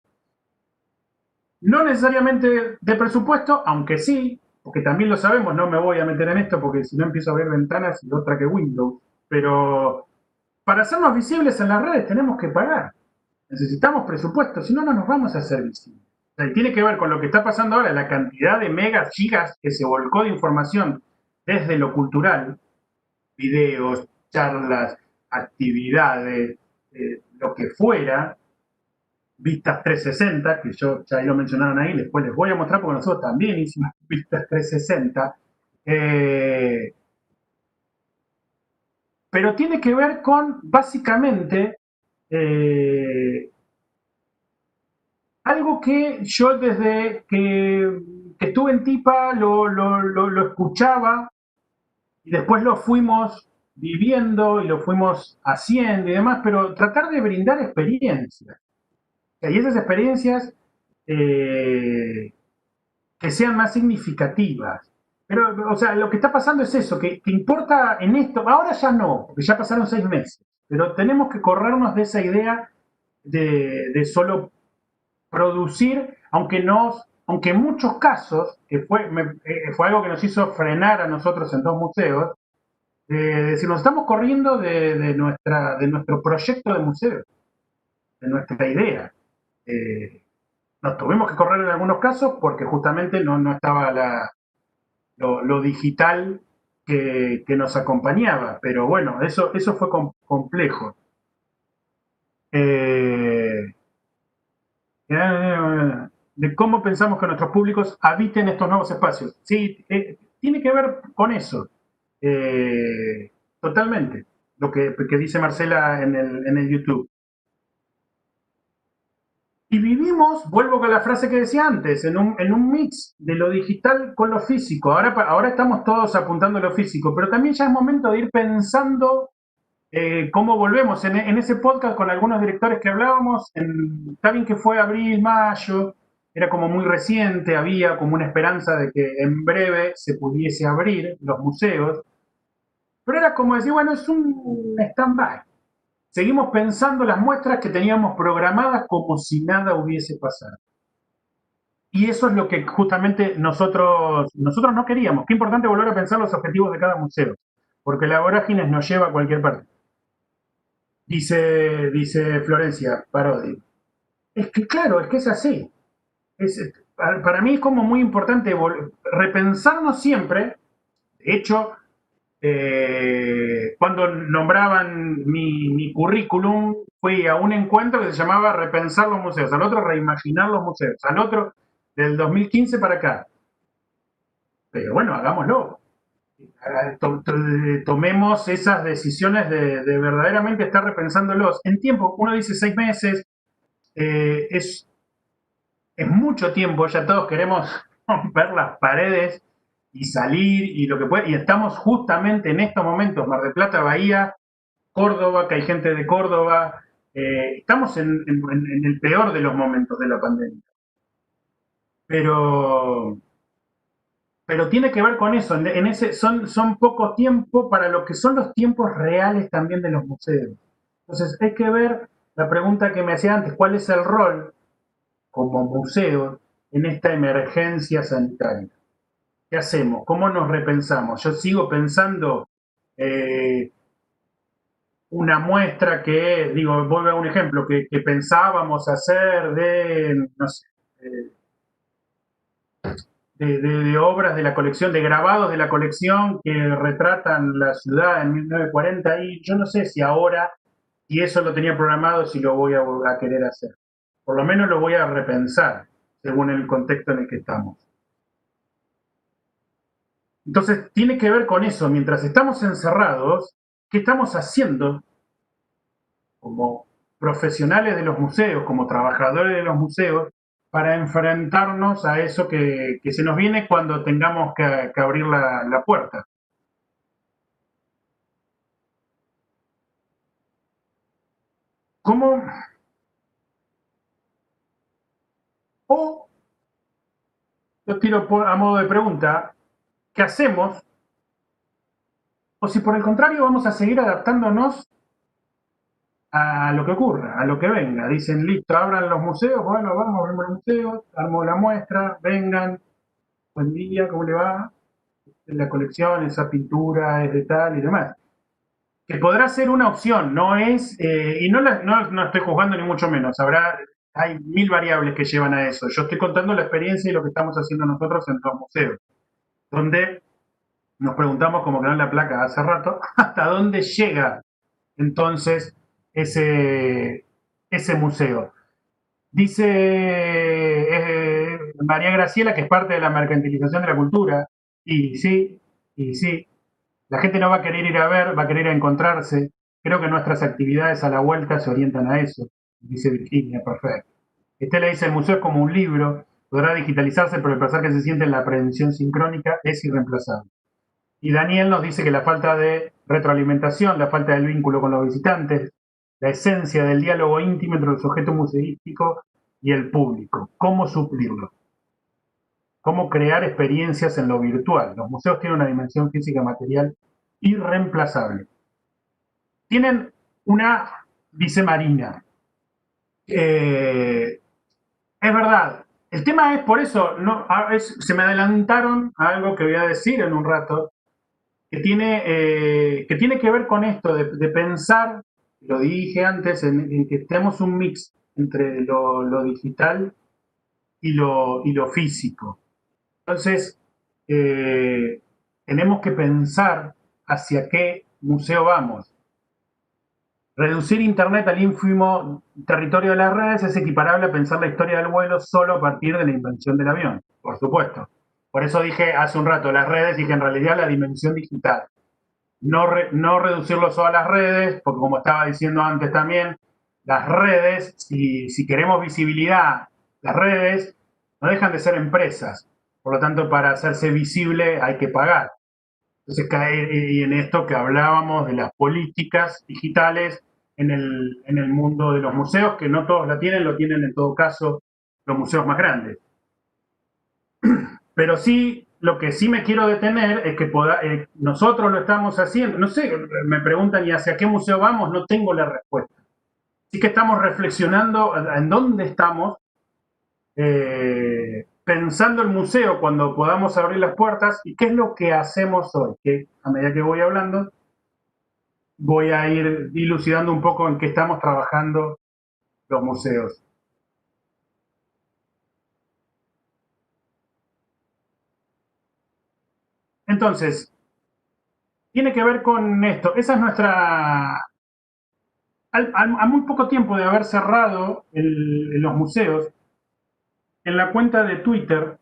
No necesariamente de presupuesto, aunque sí, porque también lo sabemos, no me voy a meter en esto porque si no empiezo a ver ventanas y otra que Windows, pero para hacernos visibles en las redes tenemos que pagar. Necesitamos presupuesto, si no, no nos vamos a hacer visibles. O sea, tiene que ver con lo que está pasando ahora, la cantidad de megas, gigas que se volcó de información desde lo cultural, videos, charlas, actividades, lo que fuera, Vistas 360, que yo ya lo mencionaron ahí, después les voy a mostrar porque nosotros también hicimos Vistas 360, pero tiene que ver con básicamente algo que yo desde que estuve en Tipa lo escuchaba y después lo fuimos viviendo y lo fuimos haciendo y demás, pero tratar de brindar experiencias. Y esas experiencias que sean más significativas. Pero, o sea, lo que está pasando es eso, que importa en esto, ahora ya no, porque ya pasaron 6 meses, pero tenemos que corrernos de esa idea de solo producir, aunque en muchos casos, que fue algo que nos hizo frenar a nosotros en 2 museos, si nos estamos corriendo de nuestro proyecto de museo, de nuestra idea. Nos tuvimos que correr en algunos casos porque justamente no estaba lo digital que nos acompañaba, pero bueno, eso fue complejo. De cómo pensamos que nuestros públicos habiten estos nuevos espacios. Sí, tiene que ver con eso, totalmente. lo que dice Marcela en el YouTube. Y vivimos, vuelvo con la frase que decía antes, en un mix de lo digital con lo físico. Ahora estamos todos apuntando a lo físico, pero también ya es momento de ir pensando cómo volvemos. En ese podcast con algunos directores que hablábamos, está bien que fue abril, mayo, era como muy reciente, había como una esperanza de que en breve se pudiese abrir los museos, pero era como decir, bueno, es un stand-by. Seguimos pensando las muestras que teníamos programadas como si nada hubiese pasado. Y eso es lo que justamente nosotros no queríamos. Qué importante volver a pensar los objetivos de cada museo, porque la vorágine nos lleva a cualquier parte. Dice Florencia Parodi. Es que claro, es que es así. Para mí es como muy importante repensarnos siempre. De hecho, cuando nombraban mi currículum, fui a un encuentro que se llamaba Repensar los museos, al otro Reimaginar los museos, al otro del 2015 para acá. Pero bueno, hagámoslo. Tomemos esas decisiones de verdaderamente estar repensándolos. En tiempo, uno dice 6 meses, es mucho tiempo, ya todos queremos romper las paredes y salir y lo que puede, y estamos justamente en estos momentos, Mar del Plata, Bahía, Córdoba, que hay gente de Córdoba, estamos en el peor de los momentos de la pandemia. Pero tiene que ver con eso, son poco tiempo para lo que son los tiempos reales también de los museos. Entonces hay que ver la pregunta que me hacía antes, ¿cuál es el rol como museo en esta emergencia sanitaria? ¿Qué hacemos? ¿Cómo nos repensamos? Yo sigo pensando una muestra que, digo, vuelvo a un ejemplo, que pensábamos hacer no sé, de obras de la colección, de grabados de la colección que retratan la ciudad en 1940, y yo no sé si ahora, si eso lo tenía programado, si lo voy a querer hacer. Por lo menos lo voy a repensar, según el contexto en el que estamos. Entonces, tiene que ver con eso. Mientras estamos encerrados, ¿qué estamos haciendo como profesionales de los museos, como trabajadores de los museos, para enfrentarnos a eso que se nos viene cuando tengamos que abrir la puerta? ¿Cómo? O, yo tiro a modo de pregunta, ¿qué hacemos? O si por el contrario vamos a seguir adaptándonos a lo que ocurra, a lo que venga. Dicen, listo, abran los museos, bueno, vamos, abrimos los museos, armo la muestra, vengan, buen día, ¿cómo le va? La colección, esa pintura es de tal y demás. Que podrá ser una opción, no es, y no estoy juzgando ni mucho menos, hay 1000 variables que llevan a eso. Yo estoy contando la experiencia y lo que estamos haciendo nosotros en los museos, donde nos preguntamos, como quedó en la placa hace rato, hasta dónde llega entonces ese museo. Dice María Graciela que es parte de la mercantilización de la cultura, y sí, la gente no va a querer ir a ver, va a querer encontrarse. Creo que nuestras actividades a la vuelta se orientan a eso, dice Virginia, perfecto. Estela dice, el museo es como un libro, podrá digitalizarse, pero el placer que se siente en la aprehensión sincrónica es irreemplazable. Y Daniel nos dice que la falta de retroalimentación, la falta del vínculo con los visitantes, la esencia del diálogo íntimo entre el sujeto museístico y el público. ¿Cómo suplirlo? ¿Cómo crear experiencias en lo virtual? Los museos tienen una dimensión física material irreemplazable. Tienen dice Marina, es verdad, el tema es por eso, se me adelantaron a algo que voy a decir en un rato, que tiene que ver con esto de pensar, lo dije antes, en que tenemos un mix entre lo digital y lo físico. Entonces, tenemos que pensar hacia qué museo vamos. Reducir Internet al ínfimo territorio de las redes es equiparable a pensar la historia del vuelo solo a partir de la invención del avión, por supuesto. Por eso dije hace un rato las redes y que en realidad la dimensión digital. no reducirlo solo a las redes, porque como estaba diciendo antes también, las redes, si queremos visibilidad, las redes no dejan de ser empresas. Por lo tanto, para hacerse visible hay que pagar. Entonces cae en esto que hablábamos de las políticas digitales en el mundo de los museos, que no todos la tienen, lo tienen en todo caso los museos más grandes. Pero sí, lo que sí me quiero detener es que nosotros lo estamos haciendo. No sé, me preguntan, ¿y hacia qué museo vamos? No tengo la respuesta. Sí que estamos reflexionando en dónde estamos, pensando el museo cuando podamos abrir las puertas y qué es lo que hacemos hoy. Que a medida que voy hablando, voy a ir dilucidando un poco en qué estamos trabajando los museos. Entonces, tiene que ver con esto. Esa es nuestra... a muy poco tiempo de haber cerrado los museos, en la cuenta de Twitter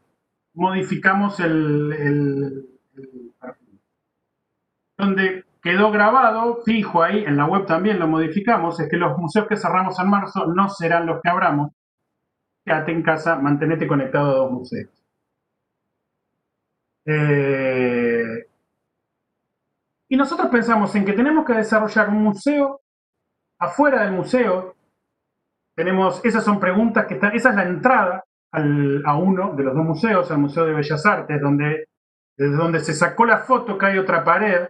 modificamos el perfil. Donde quedó grabado, fijo ahí, en la web también lo modificamos, es que los museos que cerramos en marzo no serán los que abramos. Quédate en casa, mantenete conectado a 2 museos. Y nosotros pensamos en que tenemos que desarrollar un museo afuera del museo. Esas son preguntas que están, esa es la entrada a uno de los 2 museos, al Museo de Bellas Artes, desde donde se sacó la foto que hay otra pared.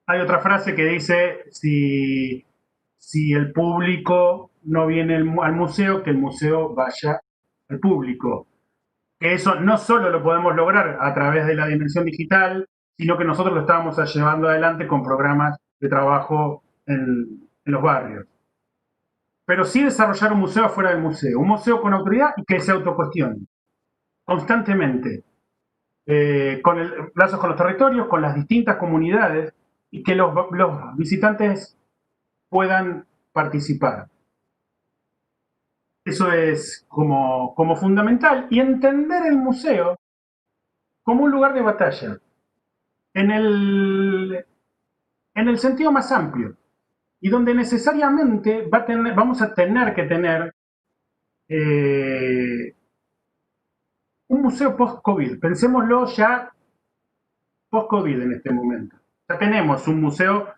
Hay otra frase que dice, si el público no viene al museo, que el museo vaya al público. Que eso no solo lo podemos lograr a través de la dimensión digital, sino que nosotros lo estábamos llevando adelante con programas de trabajo en los barrios. Pero sí desarrollar un museo afuera del museo, un museo con autoridad y que se autocuestione constantemente, con lazos con los territorios, con las distintas comunidades y que los visitantes puedan participar. Eso es como fundamental. Y entender el museo como un lugar de batalla, en el sentido más amplio, y donde necesariamente vamos a tener que tener un museo post-COVID. Pensémoslo ya post-COVID en este momento. Ya tenemos un museo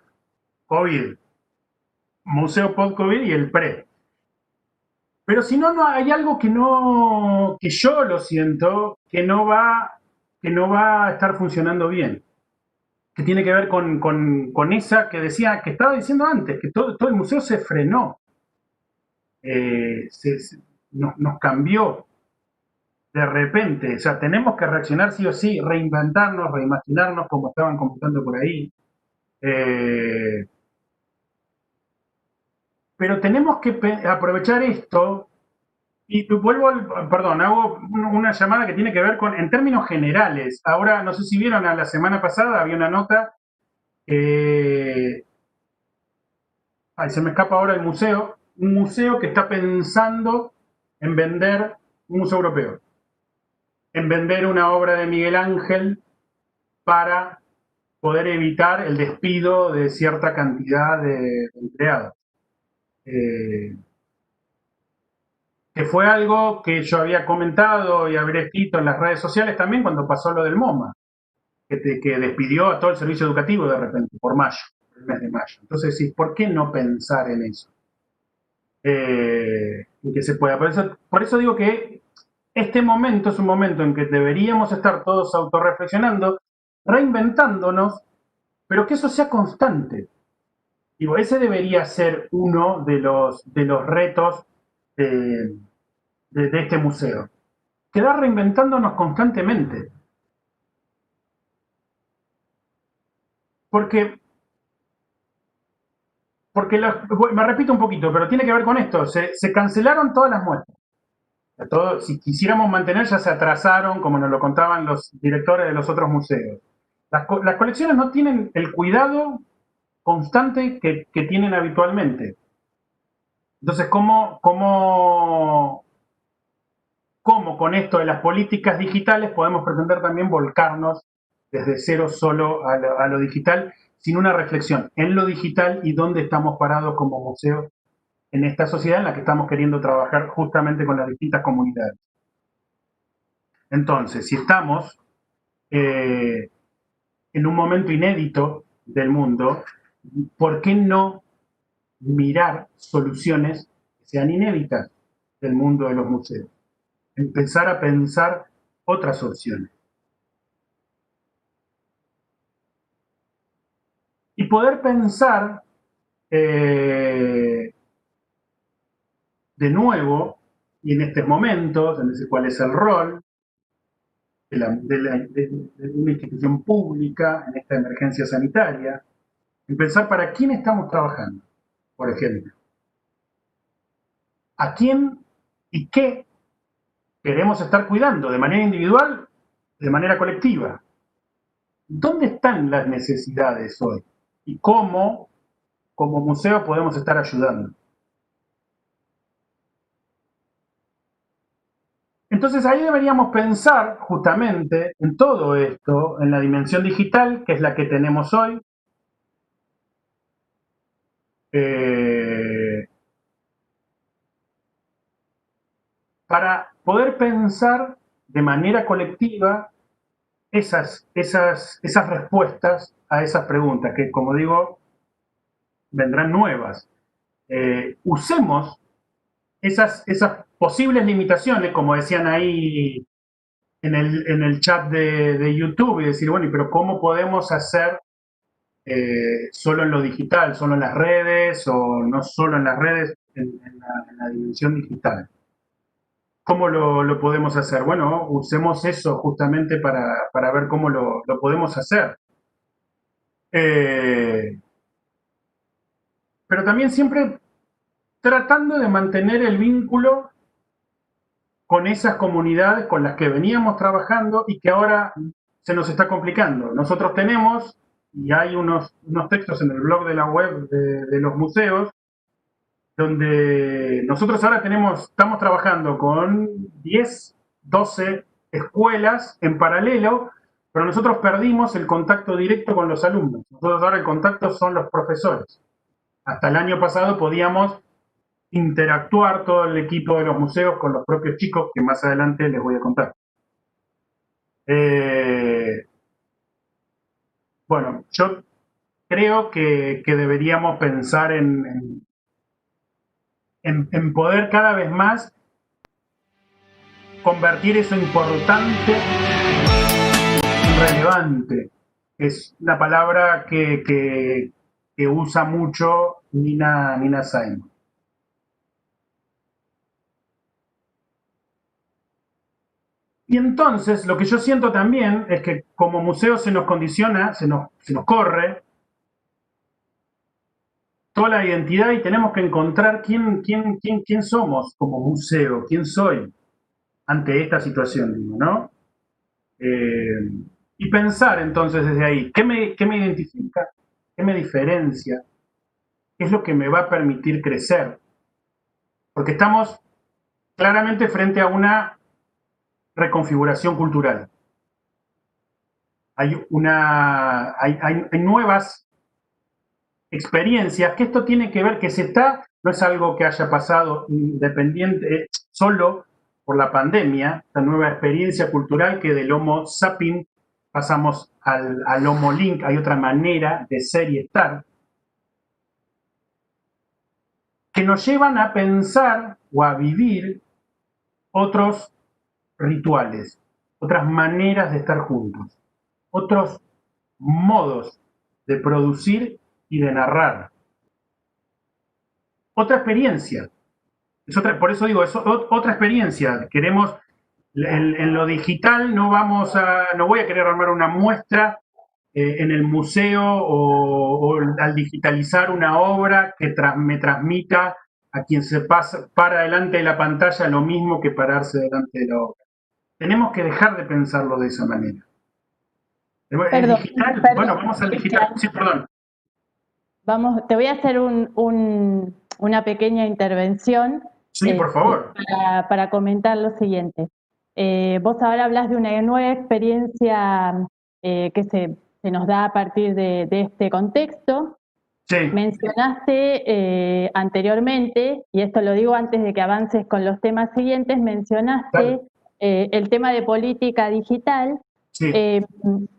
COVID, museo post-COVID y el pre. Pero si no, no hay algo que yo lo siento, que no va a estar funcionando bien. Que tiene que ver con esa que decía, que estaba diciendo antes, que todo el museo se frenó. Nos cambió de repente. O sea, tenemos que reaccionar sí o sí, reinventarnos, reimaginarnos, como estaban comentando por ahí. Pero tenemos que aprovechar esto. Y perdón, hago una llamada que tiene que ver en términos generales. Ahora, no sé si vieron, a la semana pasada había una nota, se me escapa ahora el museo, un museo que está pensando en vender, un museo europeo, en vender una obra de Miguel Ángel para poder evitar el despido de cierta cantidad de empleados. Que fue algo que yo había comentado y habría escrito en las redes sociales también cuando pasó lo del MoMA, que despidió a todo el servicio educativo de repente, por mayo, el mes de mayo. Entonces, sí, ¿por qué no pensar en eso? Y que se pueda. Por eso digo que este momento es un momento en que deberíamos estar todos autorreflexionando, reinventándonos, pero que eso sea constante. Digo, ese debería ser uno de los retos de este museo. Quedar reinventándonos constantemente. Porque me repito un poquito, pero tiene que ver con esto. Se cancelaron todas las muestras. Si quisiéramos mantener, ya se atrasaron, como nos lo contaban los directores de los otros museos. Las colecciones no tienen el cuidado constante que tienen habitualmente. Entonces, ¿cómo con esto de las políticas digitales podemos pretender también volcarnos desde cero solo a lo digital, sin una reflexión en lo digital y dónde estamos parados como museo en esta sociedad en la que estamos queriendo trabajar justamente con las distintas comunidades. Entonces, si estamos en un momento inédito del mundo, ¿por qué no mirar soluciones que sean inéditas del mundo de los museos? Empezar a pensar otras opciones. Y poder pensar de nuevo, y en estos momentos, en ese cuál es el rol de una institución pública en esta emergencia sanitaria, en pensar para quién estamos trabajando, por ejemplo. ¿A quién y qué queremos estar cuidando de manera individual, de manera colectiva? ¿Dónde están las necesidades hoy? ¿Y cómo, como museo, podemos estar ayudando? Entonces ahí deberíamos pensar justamente en todo esto, en la dimensión digital, que es la que tenemos hoy, para poder pensar de manera colectiva esas respuestas a esas preguntas, que como digo, vendrán nuevas. Usemos esas posibles limitaciones, como decían ahí en el chat de YouTube, y decir, bueno, pero ¿cómo podemos hacer solo en lo digital, solo en las redes, o no solo en las redes, en la dimensión digital? ¿Cómo lo podemos hacer? Bueno, usemos eso justamente para ver cómo lo podemos hacer. Pero también siempre tratando de mantener el vínculo con esas comunidades con las que veníamos trabajando y que ahora se nos está complicando. Nosotros tenemos, y hay unos textos en el blog de la web de los museos, donde nosotros ahora estamos trabajando con 10, 12 escuelas en paralelo, pero nosotros perdimos el contacto directo con los alumnos. Nosotros ahora el contacto son los profesores. Hasta el año pasado podíamos interactuar todo el equipo de los museos con los propios chicos, que más adelante les voy a contar. Bueno, yo creo que deberíamos pensar en poder cada vez más convertir eso importante en relevante. Es la palabra que usa mucho Nina Simon. Y entonces lo que yo siento también es que como museo se nos condiciona, se nos corre toda la identidad y tenemos que encontrar quién somos como museo, quién soy ante esta situación, digo, ¿no? Y pensar entonces desde ahí, ¿qué me identifica? ¿Qué me diferencia? ¿Qué es lo que me va a permitir crecer? Porque estamos claramente frente a una reconfiguración cultural. Hay nuevas experiencias, que esto tiene que ver, no es algo que haya pasado independiente, solo por la pandemia, esta nueva experiencia cultural que del Homo sapiens pasamos al Homo link, hay otra manera de ser y estar, que nos llevan a pensar o a vivir otros rituales, otras maneras de estar juntos, otros modos de producir y de narrar. Otra experiencia. Por eso digo, es otra experiencia. Queremos, en lo digital no voy a querer armar una muestra en el museo o al digitalizar una obra que me transmita a quien se para delante de la pantalla lo mismo que pararse delante de la obra. Tenemos que dejar de pensarlo de esa manera. Perdón, bueno, vamos al digital. Sí, perdón. Te voy a hacer una pequeña intervención. Sí, por favor. Para comentar lo siguiente. Vos ahora hablas de una nueva experiencia que se nos da a partir de este contexto. Sí. Mencionaste anteriormente, y esto lo digo antes de que avances con los temas siguientes, mencionaste el tema de política digital. Sí.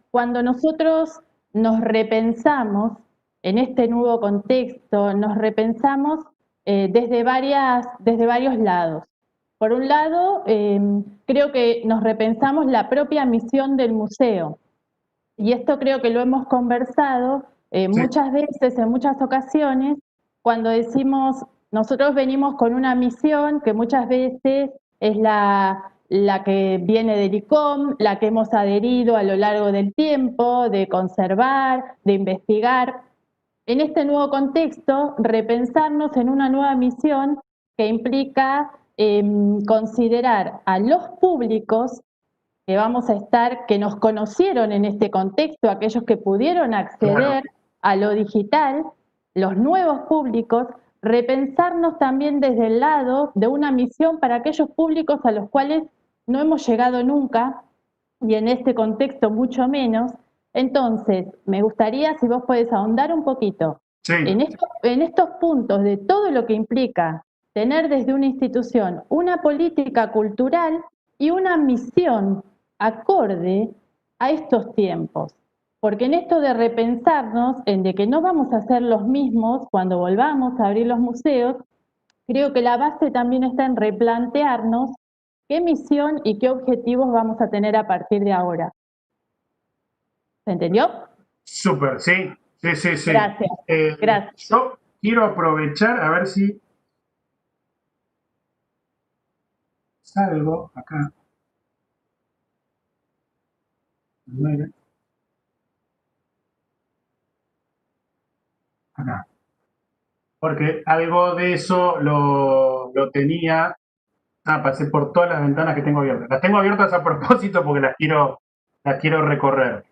Cuando nosotros nos repensamos en este nuevo contexto, nos repensamos desde varios lados. Por un lado, creo que nos repensamos la propia misión del museo, y esto creo que lo hemos conversado muchas veces, en muchas ocasiones, cuando decimos, nosotros venimos con una misión que muchas veces es la que viene del ICOM, la que hemos adherido a lo largo del tiempo, de conservar, de investigar. En este nuevo contexto, repensarnos en una nueva misión que implica considerar a los públicos que vamos a estar, que nos conocieron en este contexto, aquellos que pudieron acceder a lo digital, los nuevos públicos, repensarnos también desde el lado de una misión para aquellos públicos a los cuales no hemos llegado nunca, y en este contexto mucho menos. Entonces, me gustaría, si vos podés ahondar un poquito en estos puntos de todo lo que implica tener desde una institución una política cultural y una misión acorde a estos tiempos. Porque en esto de repensarnos, en de que no vamos a ser los mismos cuando volvamos a abrir los museos, creo que la base también está en replantearnos qué misión y qué objetivos vamos a tener a partir de ahora. ¿Se entendió? Súper, sí. Gracias. Gracias. Yo quiero aprovechar, a ver si salgo acá. Acá. Porque algo de eso lo tenía. Pasé por todas las ventanas que tengo abiertas. Las tengo abiertas a propósito porque las quiero recorrer.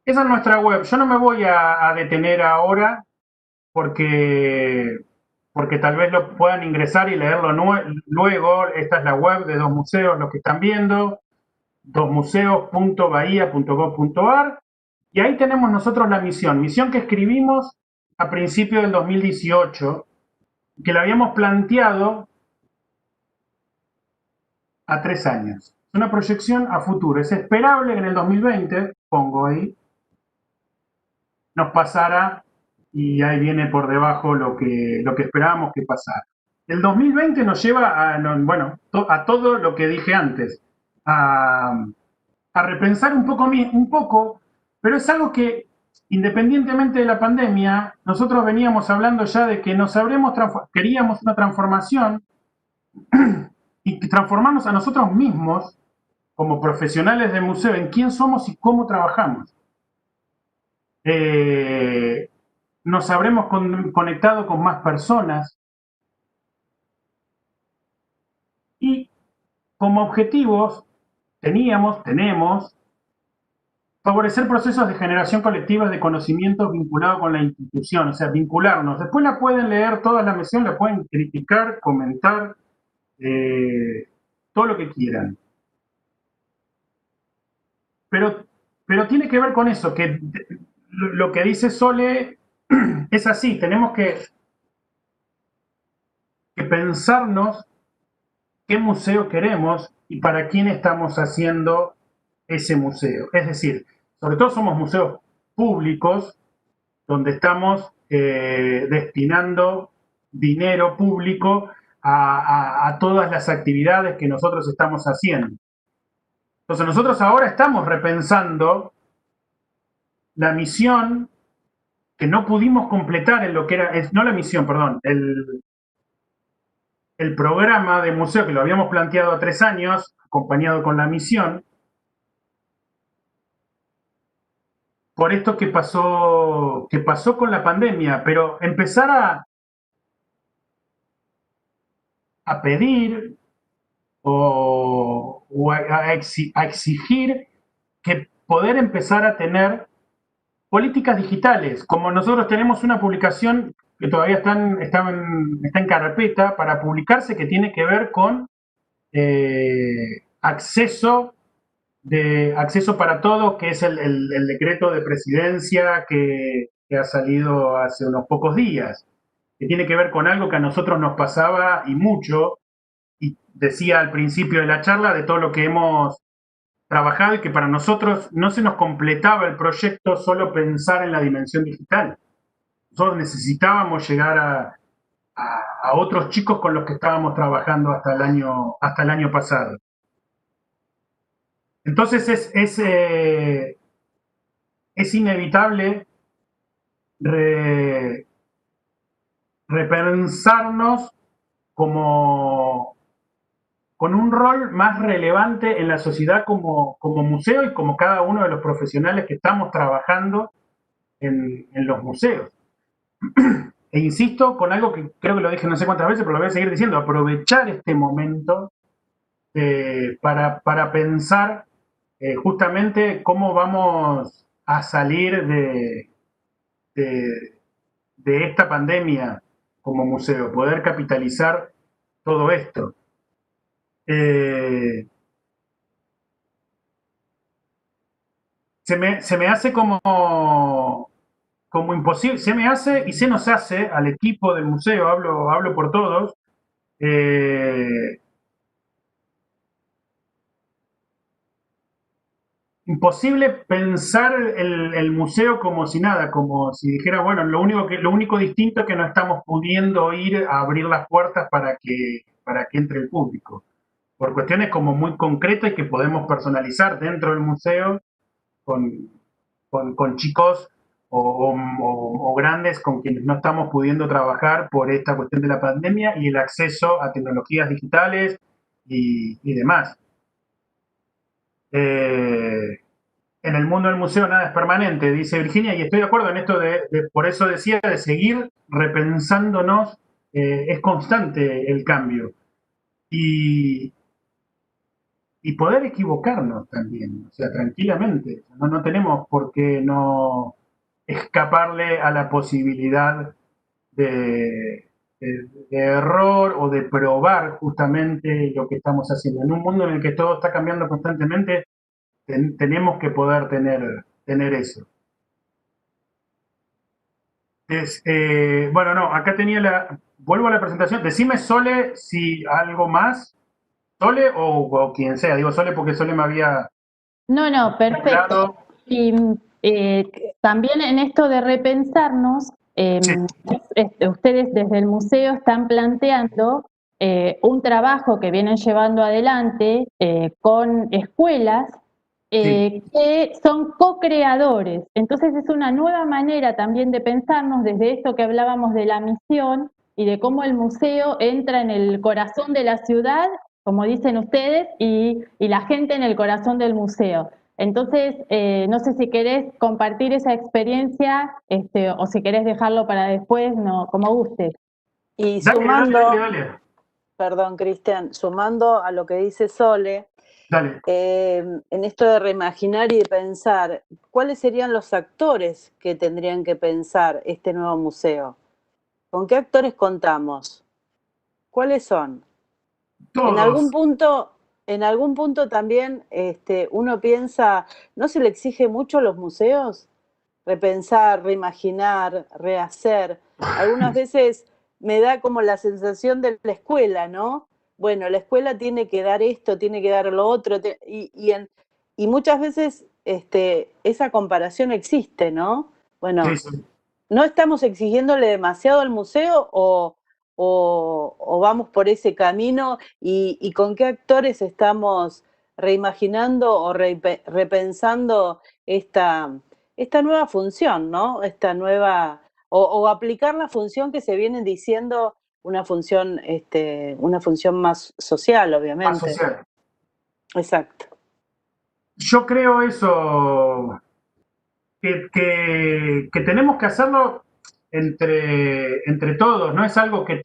Esa es nuestra web. Yo no me voy a detener ahora porque tal vez lo puedan ingresar y leerlo luego. Esta es la web de Dos Museos, los que están viendo, dosmuseos.bahia.gov.ar, y ahí tenemos nosotros la misión que escribimos a principios del 2018, que la habíamos planteado a 3 años. Es una proyección a futuro. Es esperable que en el 2020, pongo ahí, nos pasara, y ahí viene por debajo lo que esperábamos que pasara. El 2020 nos lleva a todo lo que dije antes, a repensar un poco, pero es algo que, independientemente de la pandemia, nosotros veníamos hablando ya de que queríamos una transformación y transformarnos a nosotros mismos como profesionales de museo en quién somos y cómo trabajamos. Nos habremos conectado con más personas y como objetivos tenemos favorecer procesos de generación colectiva de conocimientos vinculados con la institución, o sea, vincularnos. Después la pueden leer toda la misión, la pueden criticar, comentar, todo lo que quieran. Pero tiene que ver con eso, que lo que dice Sole es así, tenemos que pensarnos qué museo queremos y para quién estamos haciendo ese museo. Es decir, sobre todo somos museos públicos donde estamos destinando dinero público a todas las actividades que nosotros estamos haciendo. Entonces nosotros ahora estamos repensando la misión que no pudimos completar en lo que era, no la misión, perdón, el programa de museo que lo habíamos planteado a 3 años, acompañado con la misión, por esto que pasó con la pandemia, pero empezar a pedir o a exigir que poder empezar a tener políticas digitales. Como nosotros tenemos una publicación que todavía está en carpeta para publicarse, que tiene que ver con acceso de acceso para todos, que es el decreto de presidencia que ha salido hace unos pocos días, que tiene que ver con algo que a nosotros nos pasaba y mucho, y decía al principio de la charla de todo lo que hemos trabajado y que para nosotros no se nos completaba el proyecto solo pensar en la dimensión digital. Nosotros necesitábamos llegar a otros chicos con los que estábamos trabajando hasta el año pasado. Entonces es inevitable repensarnos como con un rol más relevante en la sociedad como museo y como cada uno de los profesionales que estamos trabajando en los museos. E insisto con algo que creo que lo dije no sé cuántas veces, pero lo voy a seguir diciendo, aprovechar este momento para pensar justamente cómo vamos a salir de esta pandemia como museo, poder capitalizar todo esto. Se me hace como imposible, se me hace y se nos hace al equipo del museo, hablo por todos, imposible pensar el museo como si nada, como si dijera, bueno, lo único distinto es que no estamos pudiendo ir a abrir las puertas para que entre el público, por cuestiones como muy concretas y que podemos personalizar dentro del museo con chicos o grandes con quienes no estamos pudiendo trabajar por esta cuestión de la pandemia y el acceso a tecnologías digitales y demás. En el mundo del museo nada es permanente, dice Virginia, y estoy de acuerdo en esto por eso decía, de seguir repensándonos, es constante el cambio. Y poder equivocarnos también, o sea, tranquilamente. No tenemos por qué no escaparle a la posibilidad de error o de probar justamente lo que estamos haciendo. En un mundo en el que todo está cambiando constantemente, tenemos que poder tener eso. Bueno, no, acá tenía vuelvo a la presentación. Decime, Sole, si algo más. Sole o quien sea, digo Sole porque Sole me había... No, perfecto. Y también en esto de repensarnos, Sí. ustedes desde el museo están planteando un trabajo que vienen llevando adelante con escuelas que son co-creadores. Entonces es una nueva manera también de pensarnos desde esto que hablábamos de la misión y de cómo el museo entra en el corazón de la ciudad, como dicen ustedes, y la gente en el corazón del museo. Entonces, no sé si querés compartir esa experiencia o si querés dejarlo para después, no, como guste. Y sumando, dale. Perdón, Cristian, sumando a lo que dice Sole, en esto de reimaginar y de pensar, ¿cuáles serían los actores que tendrían que pensar este nuevo museo? ¿Con qué actores contamos? ¿Cuáles son? Todos. En algún punto también uno piensa, ¿no se le exige mucho a los museos? Repensar, reimaginar, rehacer. Algunas veces me da como la sensación de la escuela, ¿no? Bueno, la escuela tiene que dar esto, tiene que dar lo otro, y muchas veces esa comparación existe, ¿no? Bueno, sí. ¿no estamos exigiéndole demasiado al museo o vamos por ese camino y con qué actores estamos reimaginando o repensando esta nueva función, ¿no? Esta nueva, o aplicar la función que se viene diciendo, una función más social, obviamente. Más social. Exacto. Yo creo eso, que tenemos que hacerlo entre todos, no es algo que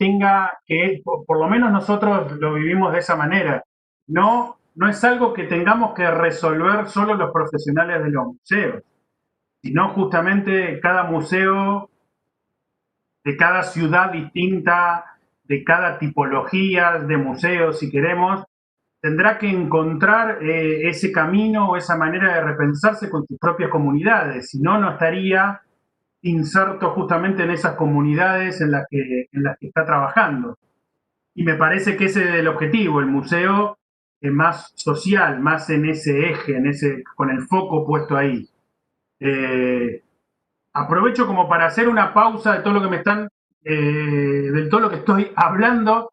por lo menos nosotros lo vivimos de esa manera, no es algo que tengamos que resolver solo los profesionales de los museos, sino justamente cada museo de cada ciudad distinta, de cada tipología de museos, si queremos, tendrá que encontrar ese camino o esa manera de repensarse con sus propias comunidades, si no, no estaría inserto justamente en esas comunidades en las que está trabajando. Y me parece que ese es el objetivo, el museo más social, más en ese eje, con el foco puesto ahí. Aprovecho como para hacer una pausa de todo lo que de todo lo que estoy hablando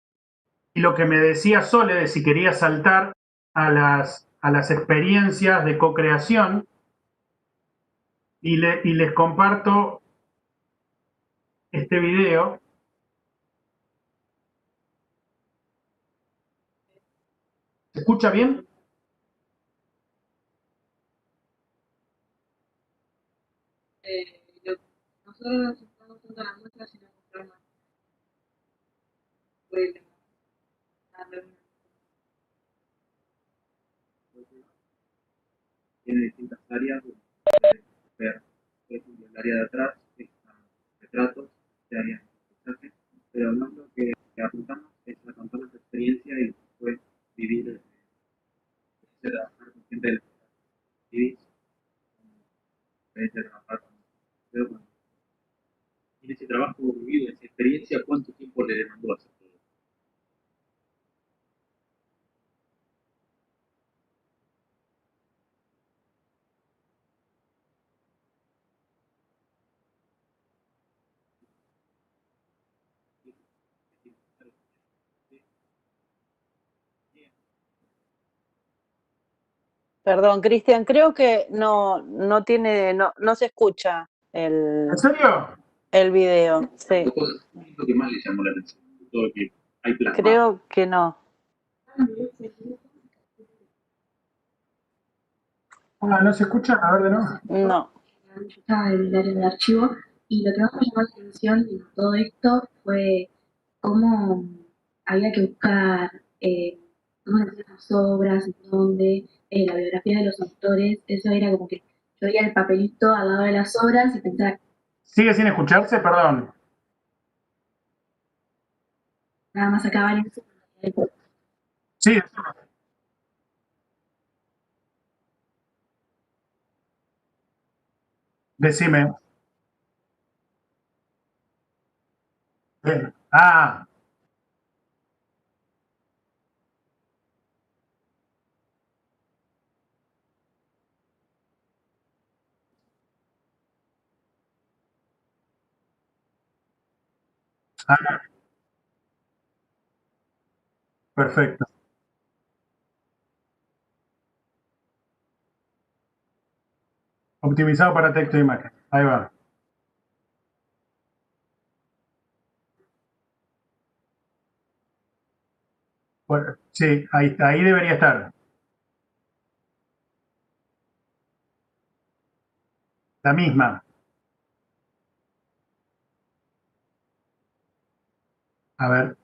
y lo que me decía Sole de si quería saltar a las experiencias de co-creación y les comparto este video. ¿Se escucha bien? Nosotros nos enfocamos tanto en las muestras y no mostrar más. Puede tiene distintas áreas donde puede ver, por ejemplo, el área de atrás están retratos de áreas de paisaje, pero no lo que apuntamos es a contar nuestra experiencia y después vivir, trabajar con gente de la ciudad. Vivir, trabajar con en ese trabajo vivido, esa experiencia, ¿cuánto tiempo le demandó hacer todo? Perdón, Cristian, creo que no se escucha ¿En serio? el video. Sí, ¿Qué es lo que más le llamó la atención de todo lo que hay plasmado? creo que no. Ah, ¿no se escucha? A ver de nuevo. No. Yo estaba en el área de archivo y lo que más me llamó la atención en todo esto fue cómo había que buscar cómo se hacían las obras, en dónde, la biografía de los autores. Eso era como que yo veía el papelito al lado de las obras y pensaba, ¿Sigue sin escucharse? Perdón. nada más acabar en eso. Sí. Decime. Bien. Ah, perfecto. Optimizado para texto e imagen. Ahí va. Bueno, sí, ahí debería estar. La misma. A ver.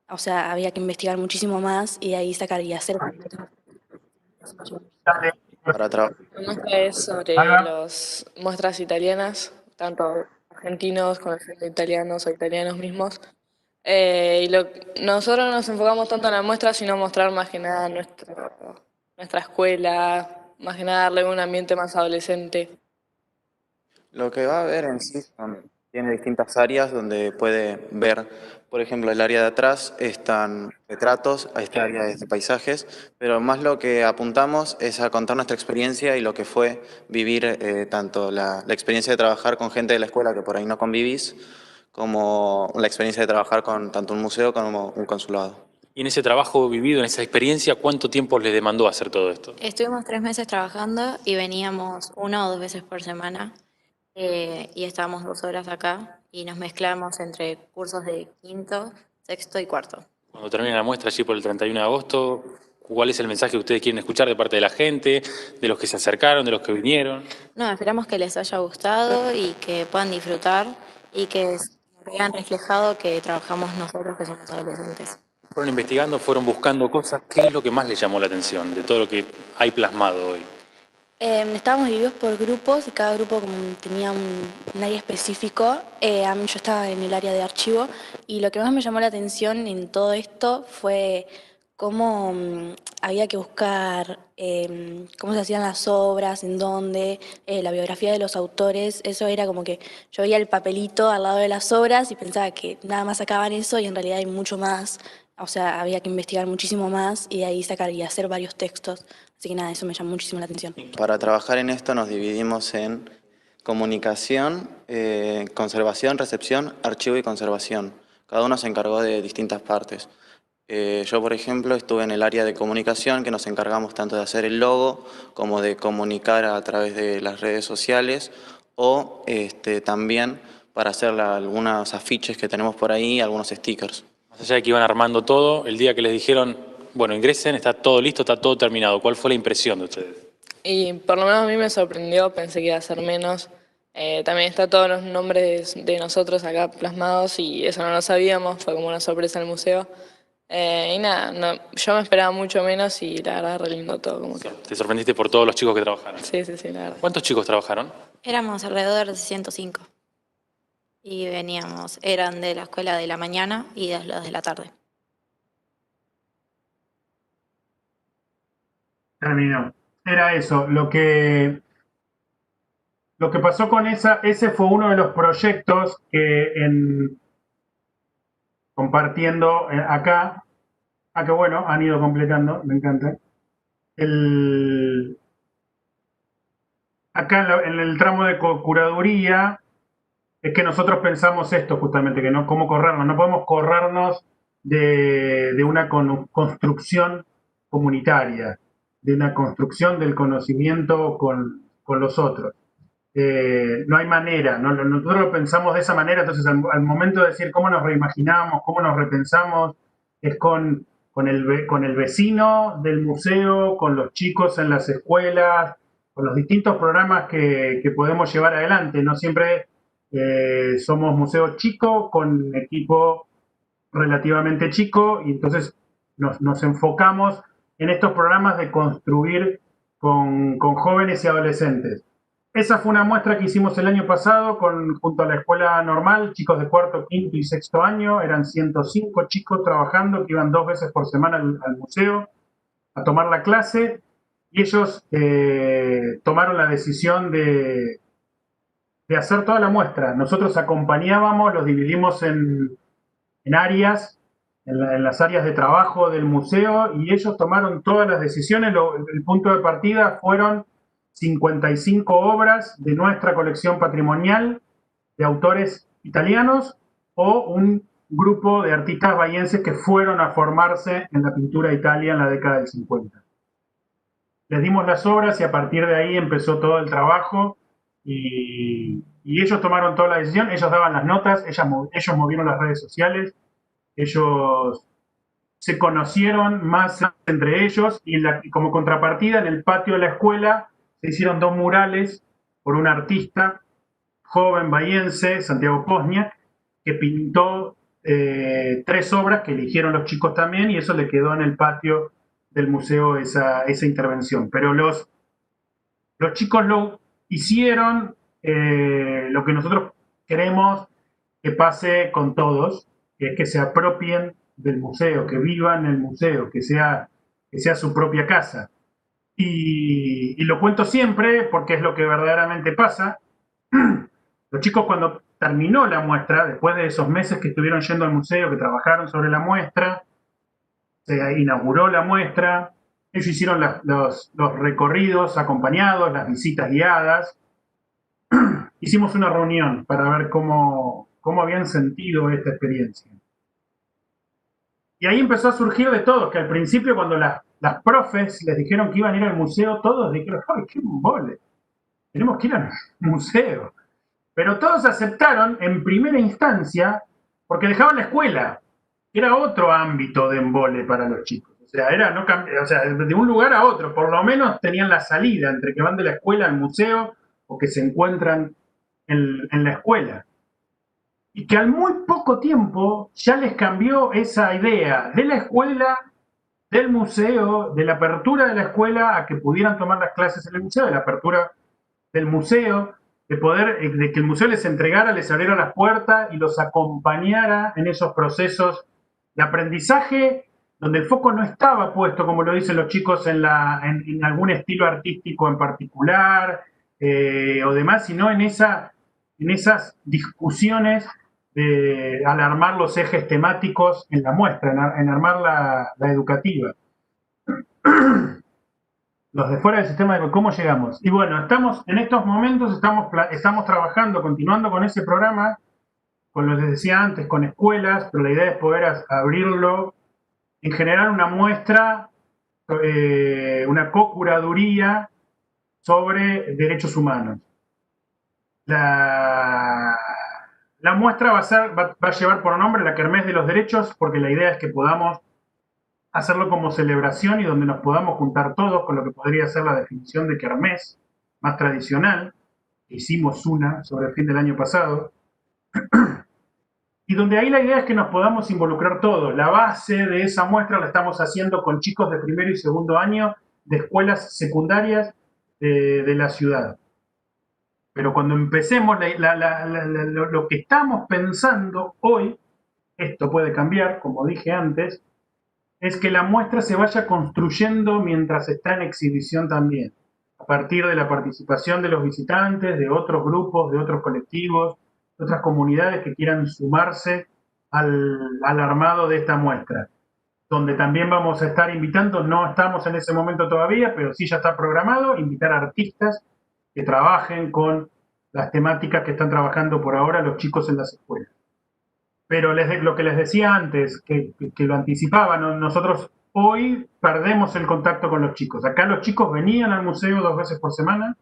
O sea, había que investigar muchísimo más y de ahí sacar y hacer. Dale. La muestra es sobre las muestras italianas, tanto argentinos con acento italianos o italianos mismos. Nosotros nos enfocamos tanto en la muestra, sino mostrar más que nada nuestra escuela, más que nada darle un ambiente más adolescente. Lo que va a ver en sí tiene distintas áreas donde puede ver, por ejemplo, el área de atrás están retratos, esta área es de paisajes, pero más lo que apuntamos es a contar nuestra experiencia y lo que fue vivir tanto la experiencia de trabajar con gente de la escuela que por ahí no convivís, como la experiencia de trabajar con tanto un museo como un consulado. Y en ese trabajo vivido, en esa experiencia, ¿cuánto tiempo les demandó hacer todo esto? Estuvimos 3 meses trabajando y veníamos 1 o 2 veces por semana y estábamos 2 horas acá y nos mezclamos entre cursos de quinto, sexto y cuarto. Cuando termine la muestra allí por el 31 de agosto, ¿cuál es el mensaje que ustedes quieren escuchar de parte de la gente, de los que se acercaron, de los que vinieron? No, esperamos que les haya gustado y que puedan disfrutar y que vean reflejado que trabajamos nosotros que somos adolescentes. Fueron investigando, fueron buscando cosas. ¿Qué es lo que más les llamó la atención de todo lo que hay plasmado hoy? Estábamos divididos por grupos y cada grupo tenía un área específico. Yo estaba en el área de archivo y lo que más me llamó la atención en todo esto fue cómo había que buscar cómo se hacían las obras, en dónde, la biografía de los autores. Eso era como que yo veía el papelito al lado de las obras y pensaba que nada más sacaban eso y en realidad hay mucho más. O sea, había que investigar muchísimo más y de ahí sacar y hacer varios textos. Así que nada, eso me llamó muchísimo la atención. Para trabajar en esto nos dividimos en comunicación, conservación, recepción, archivo y conservación. Cada uno se encargó de distintas partes. Yo, por ejemplo, estuve en el área de comunicación, que nos encargamos tanto de hacer el logo como de comunicar a través de las redes sociales o también para hacer algunos afiches que tenemos por ahí, algunos stickers. Más allá de que iban armando todo, el día que les dijeron, bueno, ingresen, está todo listo, está todo terminado. ¿Cuál fue la impresión de ustedes? Y por lo menos a mí me sorprendió, pensé que iba a ser menos. También está todos los nombres de nosotros acá plasmados y eso no lo sabíamos, fue como una sorpresa en el museo. Y nada, yo me esperaba mucho menos y la verdad re lindo todo. Como que... ¿Te sorprendiste por todos los chicos que trabajaron? Sí, la verdad. ¿Cuántos chicos trabajaron? Éramos alrededor de 105. Y eran de la escuela de la mañana y de los de la tarde. Terminó. Era eso, lo que pasó con ese fue uno de los proyectos que compartiendo acá, que bueno, han ido completando, me encanta. Acá en el tramo de curaduría es que nosotros pensamos esto justamente, que no cómo corrernos, no podemos corrernos de una construcción comunitaria, de una construcción del conocimiento con los otros. No hay manera, nosotros lo pensamos de esa manera, entonces al momento de decir cómo nos reimaginamos, cómo nos repensamos, es con el vecino del museo, con los chicos en las escuelas, con los distintos programas que podemos llevar adelante. No siempre somos museo chico, con equipo relativamente chico, y entonces nos enfocamos en estos programas de construir con jóvenes y adolescentes. Esa fue una muestra que hicimos el año pasado junto a la escuela normal, chicos de cuarto, quinto y sexto año. Eran 105 chicos trabajando que iban 2 veces por semana al museo a tomar la clase y ellos tomaron la decisión de hacer toda la muestra. Nosotros acompañábamos, los dividimos en áreas, en las áreas de trabajo del museo y ellos tomaron todas las decisiones. El punto de partida fueron 55 obras de nuestra colección patrimonial de autores italianos o un grupo de artistas bahienses que fueron a formarse en la pintura de Italia en la década del 50. Les dimos las obras y a partir de ahí empezó todo el trabajo y ellos tomaron toda la decisión, ellos daban las notas, ellos movieron las redes sociales, ellos se conocieron más entre ellos y como contrapartida en el patio de la escuela se hicieron 2 murales por un artista joven bahiense, Santiago Pozniak, que pintó 3 obras que eligieron los chicos también y eso le quedó en el patio del museo esa intervención. Pero los chicos lo hicieron lo que nosotros queremos que pase con todos, que es que se apropien del museo, que vivan el museo, que sea su propia casa. Y lo cuento siempre porque es lo que verdaderamente pasa. Los chicos cuando terminó la muestra, después de esos meses que estuvieron yendo al museo, que trabajaron sobre la muestra, se inauguró la muestra, ellos hicieron los recorridos acompañados, las visitas guiadas. Hicimos una reunión para ver cómo habían sentido esta experiencia. Y ahí empezó a surgir de todo, que al principio cuando las profes les dijeron que iban a ir al museo, todos dijeron, ¡ay, qué embole! Tenemos que ir al museo. Pero todos aceptaron en primera instancia porque dejaban la escuela. Era otro ámbito de embole para los chicos. O sea, de un lugar a otro. Por lo menos tenían la salida entre que van de la escuela al museo o que se encuentran en la escuela. Y que al muy poco tiempo ya les cambió esa idea de la escuela, del museo, de la apertura de la escuela a que pudieran tomar las clases en el museo, de la apertura del museo, de que el museo les entregara, les abriera las puertas y los acompañara en esos procesos de aprendizaje donde el foco no estaba puesto, como lo dicen los chicos, en algún estilo artístico en particular o demás, sino en esas discusiones al armar los ejes temáticos en la muestra, en armar la educativa. Los de fuera del sistema de cómo llegamos. Y bueno, en estos momentos estamos trabajando, continuando con ese programa, con lo que decía antes, con escuelas, pero la idea es poder abrirlo, en general una muestra, una co-curaduría sobre derechos humanos. La muestra va a llevar por nombre la Kermés de los Derechos, porque la idea es que podamos hacerlo como celebración y donde nos podamos juntar todos con lo que podría ser la definición de Kermés más tradicional. Hicimos una sobre el fin del año pasado. Y donde ahí la idea es que nos podamos involucrar todos. La base de esa muestra la estamos haciendo con chicos de primero y segundo año de escuelas secundarias de la ciudad. Pero cuando empecemos, lo que estamos pensando hoy, esto puede cambiar, como dije antes, es que la muestra se vaya construyendo mientras está en exhibición también, a partir de la participación de los visitantes, de otros grupos, de otros colectivos, de otras comunidades que quieran sumarse al armado de esta muestra, donde también vamos a estar invitando, no estamos en ese momento todavía, pero sí ya está programado, invitar a artistas que trabajen con las temáticas que están trabajando por ahora los chicos en las escuelas. Pero lo que les decía antes, que lo anticipaba, nosotros hoy perdemos el contacto con los chicos. Acá los chicos venían al museo 2 veces por semana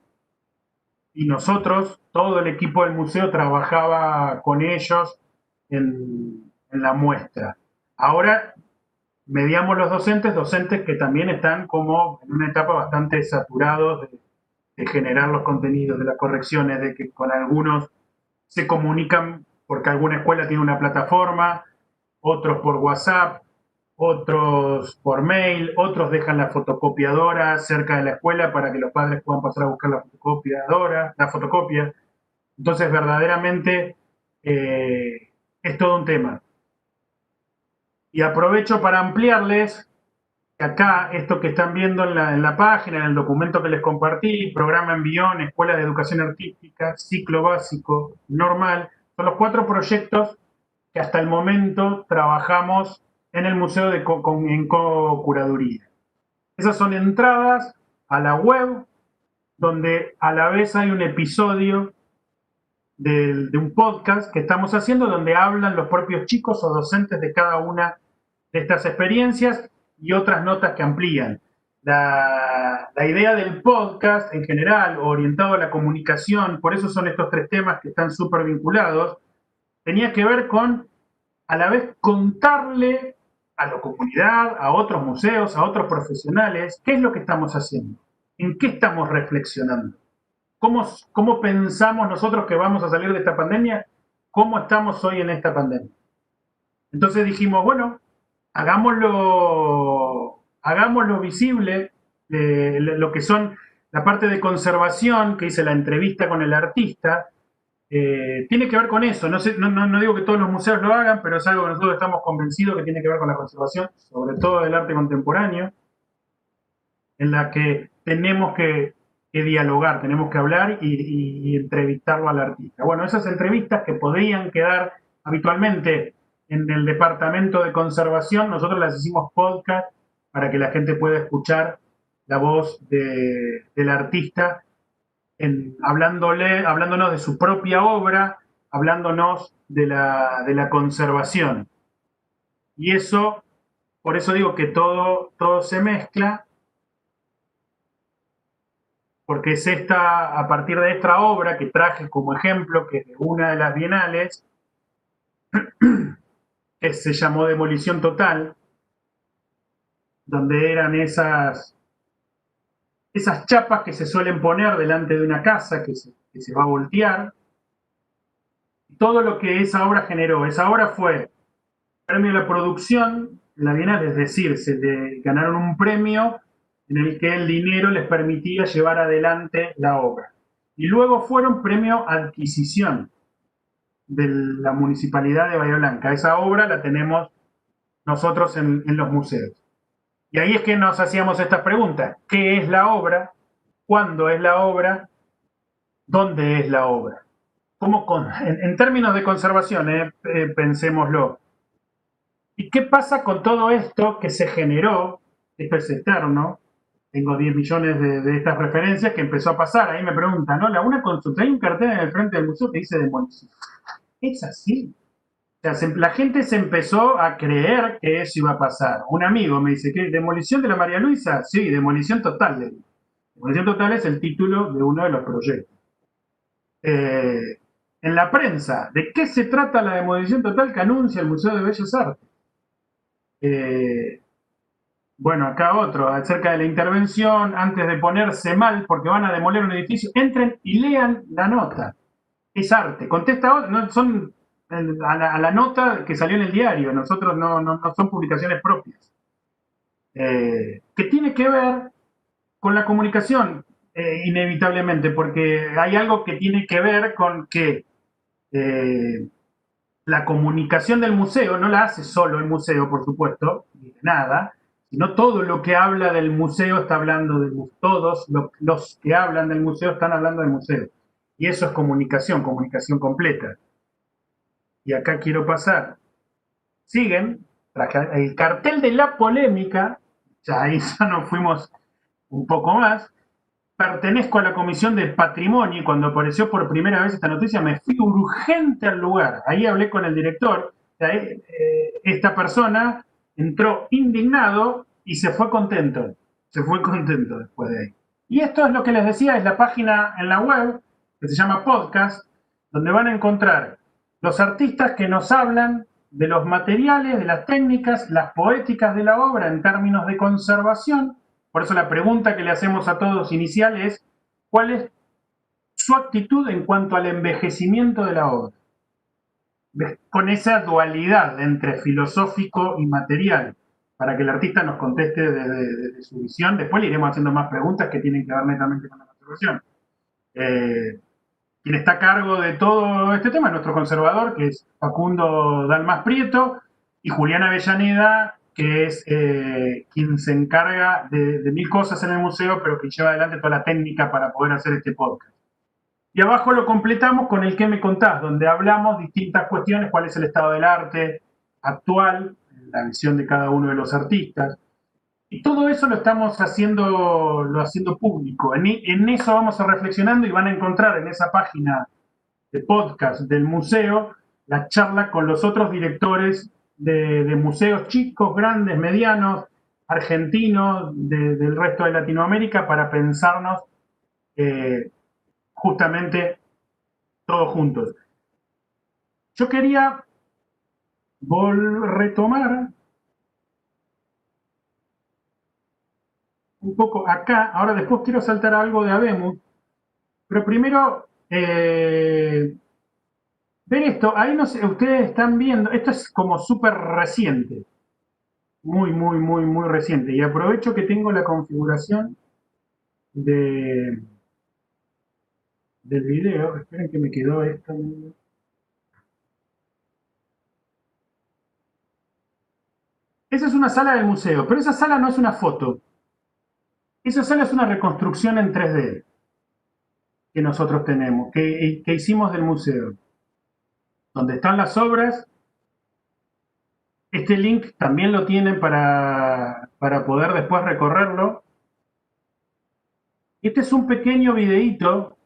y nosotros, todo el equipo del museo, trabajaba con ellos en la muestra. Ahora mediamos los docentes que también están como en una etapa bastante saturados de generar los contenidos, de las correcciones, de que con algunos se comunican porque alguna escuela tiene una plataforma, otros por WhatsApp, otros por mail, otros dejan la fotocopiadora cerca de la escuela para que los padres puedan pasar a buscar la fotocopia. Entonces, verdaderamente es todo un tema. Y aprovecho para ampliarles que acá, esto que están viendo en la página, en el documento que les compartí, programa Envión, Escuela de Educación Artística, ciclo básico, normal, son los 4 proyectos que hasta el momento trabajamos en el museo en co-curaduría. Esas son entradas a la web, donde a la vez hay un episodio de un podcast que estamos haciendo, donde hablan los propios chicos o docentes de cada una de estas experiencias y otras notas que amplían. La idea del podcast en general, orientado a la comunicación, por eso son estos 3 temas que están súper vinculados, tenía que ver con, a la vez, contarle a la comunidad, a otros museos, a otros profesionales, qué es lo que estamos haciendo, en qué estamos reflexionando, cómo pensamos nosotros que vamos a salir de esta pandemia, cómo estamos hoy en esta pandemia. Entonces dijimos, bueno, hagámoslo visible, lo que son la parte de conservación, que hice la entrevista con el artista, tiene que ver con eso. No digo que todos los museos lo hagan, pero es algo que nosotros estamos convencidos que tiene que ver con la conservación, sobre todo del arte contemporáneo, en la que tenemos que dialogar, tenemos que hablar y entrevistarlo al artista. Bueno, esas entrevistas que podrían quedar habitualmente en el departamento de conservación, nosotros las hicimos podcast para que la gente pueda escuchar la voz del artista hablándonos de su propia obra, hablándonos de la conservación. Y eso, por eso digo que todo se mezcla, porque es a partir de esta obra que traje como ejemplo, que es de una de las bienales, que se llamó Demolición Total, donde eran esas chapas que se suelen poner delante de una casa que se va a voltear. Todo lo que esa obra generó. Esa obra fue premio a la producción en la Bienal, es decir, ganaron un premio en el que el dinero les permitía llevar adelante la obra. Y luego fueron premio a adquisición de la Municipalidad de Bahía Blanca. Esa obra la tenemos nosotros en los museos. Y ahí es que nos hacíamos estas preguntas. ¿Qué es la obra? ¿Cuándo es la obra? ¿Dónde es la obra? En términos de conservación, pensémoslo. ¿Y qué pasa con todo esto que se generó? Esto es externo. Tengo 10 millones de estas referencias que empezó a pasar. Ahí me preguntan, ¿no? Una consulta. Hay un cartel en el frente del museo que dice demolición. Es así. O sea, la gente se empezó a creer que eso iba a pasar. Un amigo me dice, ¿qué? ¿Demolición de la María Luisa? Sí, demolición total. Demolición total es el título de uno de los proyectos. En la prensa, ¿de qué se trata la demolición total que anuncia el Museo de Bellas Artes? Bueno, acá otro, acerca de la intervención, antes de ponerse mal porque van a demoler un edificio, entren y lean la nota. Es arte. Contesta otro, no, son a la nota que salió en el diario, nosotros no son publicaciones propias. Que tiene que ver con la comunicación, inevitablemente, porque hay algo que tiene que ver con que la comunicación del museo no la hace solo el museo, por supuesto, ni de nada, sino todo lo que habla del museo está hablando del museo. Todos los que hablan del museo están hablando del museo. Y eso es comunicación completa. Y acá quiero pasar. Siguen, el cartel de la polémica, ya ahí ya nos fuimos un poco más. Pertenezco a la Comisión de Patrimonio y cuando apareció por primera vez esta noticia me fui urgente al lugar. Ahí hablé con el director. Esta persona entró indignado y se fue contento. Se fue contento después de ahí. Y esto es lo que les decía, es la página en la web que se llama Podcast, donde van a encontrar los artistas que nos hablan de los materiales, de las técnicas, las poéticas de la obra en términos de conservación. Por eso la pregunta que le hacemos a todos inicial es, ¿cuál es su actitud en cuanto al envejecimiento de la obra? Con esa dualidad entre filosófico y material, para que el artista nos conteste desde su visión. Después le iremos haciendo más preguntas que tienen que ver netamente con la conservación. Quien está a cargo de todo este tema es nuestro conservador, que es Facundo Dalmas Prieto, y Julián Avellaneda, que es quien se encarga de mil cosas en el museo, pero que lleva adelante toda la técnica para poder hacer este podcast. Y abajo lo completamos con el ¿Qué me contás?, donde hablamos distintas cuestiones, cuál es el estado del arte actual, la visión de cada uno de los artistas. Y todo eso lo estamos haciendo público. En eso vamos a reflexionando y van a encontrar en esa página de podcast del museo la charla con los otros directores de museos chicos, grandes, medianos, argentinos, del resto de Latinoamérica, para pensarnos justamente todos juntos. Yo quería retomar un poco acá, ahora después quiero saltar algo de Habemos, pero primero ver esto, ahí no sé, ustedes están viendo, esto es como súper reciente, muy reciente, y aprovecho que tengo la configuración del video, esperen que me quedó esto. Esa es una sala del museo, pero esa sala no es una foto, esa sala es una reconstrucción en 3D que nosotros tenemos, que hicimos del museo, donde están las obras. Este link también lo tienen para poder después recorrerlo. Este es un pequeño videíto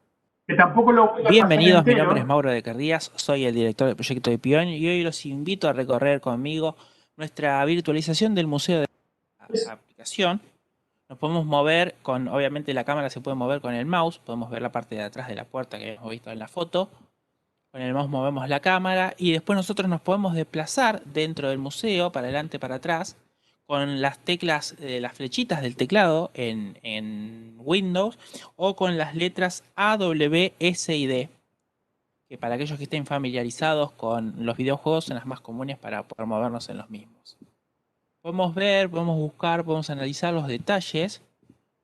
que tampoco lo voy a Bienvenidos, pasar mi nombre entero. es Mauro de Cardías, soy el director del proyecto de Pion y hoy los invito a recorrer conmigo nuestra virtualización del museo de la aplicación. Nos podemos mover con, obviamente la cámara se puede mover con el mouse, podemos ver la parte de atrás de la puerta que hemos visto en la foto. Con el mouse movemos la cámara y después nosotros nos podemos desplazar dentro del museo, para adelante, para atrás, con las teclas, las flechitas del teclado en Windows o con las letras A, W, S y D, que para aquellos que estén familiarizados con los videojuegos son las más comunes para poder movernos en los mismos. Podemos ver, podemos buscar, podemos analizar los detalles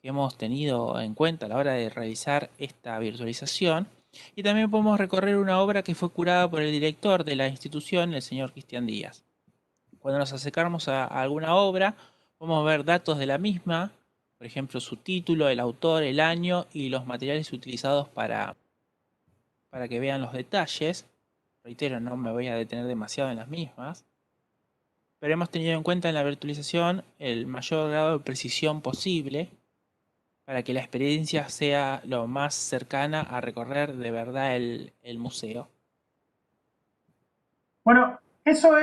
que hemos tenido en cuenta a la hora de realizar esta virtualización. Y también podemos recorrer una obra que fue curada por el director de la institución, el señor Cristian Díaz. cuando nos acercamos a alguna obra, podemos ver datos de la misma, por ejemplo, su título, el autor, el año y los materiales utilizados para que vean los detalles. Reitero, no me voy a detener demasiado en las mismas, pero hemos tenido en cuenta en la virtualización el mayor grado de precisión posible para que la experiencia sea lo más cercana a recorrer de verdad el museo. Bueno, eso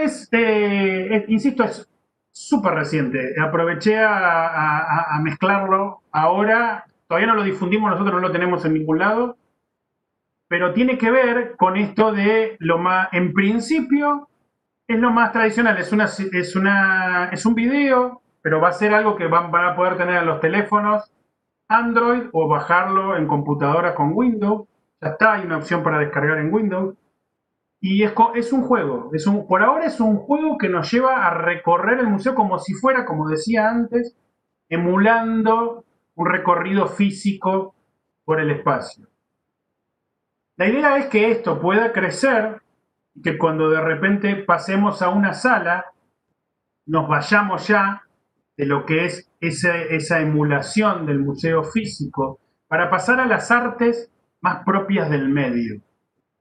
insisto, es súper reciente. Aproveché a mezclarlo ahora. Todavía no lo difundimos, nosotros no lo tenemos en ningún lado. Pero tiene que ver con esto de lo más, en principio, es lo más tradicional. Es un video, pero va a ser algo que van a poder tener en los teléfonos Android o bajarlo en computadoras con Windows. Ya está, hay una opción para descargar en Windows. Y es un juego, por ahora es un juego que nos lleva a recorrer el museo como si fuera, como decía antes, emulando un recorrido físico por el espacio. La idea es que esto pueda crecer, que cuando de repente pasemos a una sala, nos vayamos ya de lo que es esa emulación del museo físico para pasar a las artes más propias del medio.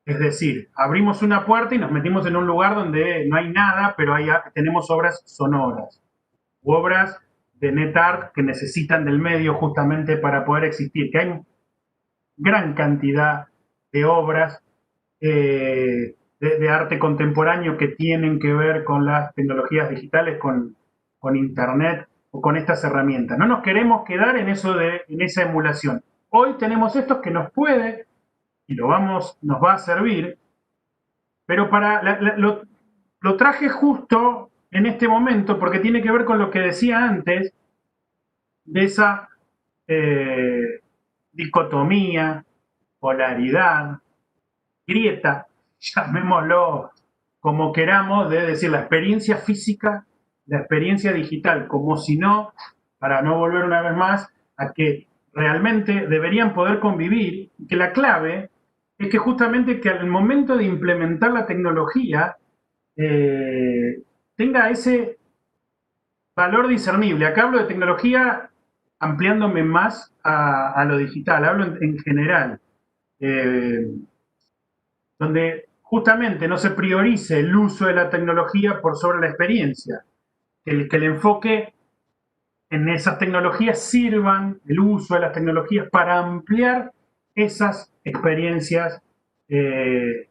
Es decir, abrimos una puerta y nos metimos en un lugar donde no hay nada, pero tenemos obras sonoras, u obras de NetArt que necesitan del medio justamente para poder existir, que hay gran cantidad de obras de arte contemporáneo que tienen que ver con las tecnologías digitales, con Internet o con estas herramientas. No nos queremos quedar en esa emulación. Hoy tenemos esto que nos puede y nos va a servir, pero lo traje justo en este momento porque tiene que ver con lo que decía antes de esa dicotomía, polaridad, grieta, llamémoslo como queramos, de decir la experiencia física, la experiencia digital, como si no, para no volver una vez más a que realmente deberían poder convivir, y que la clave es que justamente que al momento de implementar la tecnología tenga ese valor discernible. Acá hablo de tecnología ampliándome más a lo digital, hablo en general, donde justamente no se priorice el uso de la tecnología por sobre la experiencia, que el enfoque en esas tecnologías sirvan, el uso de las tecnologías para ampliar esas experiencias que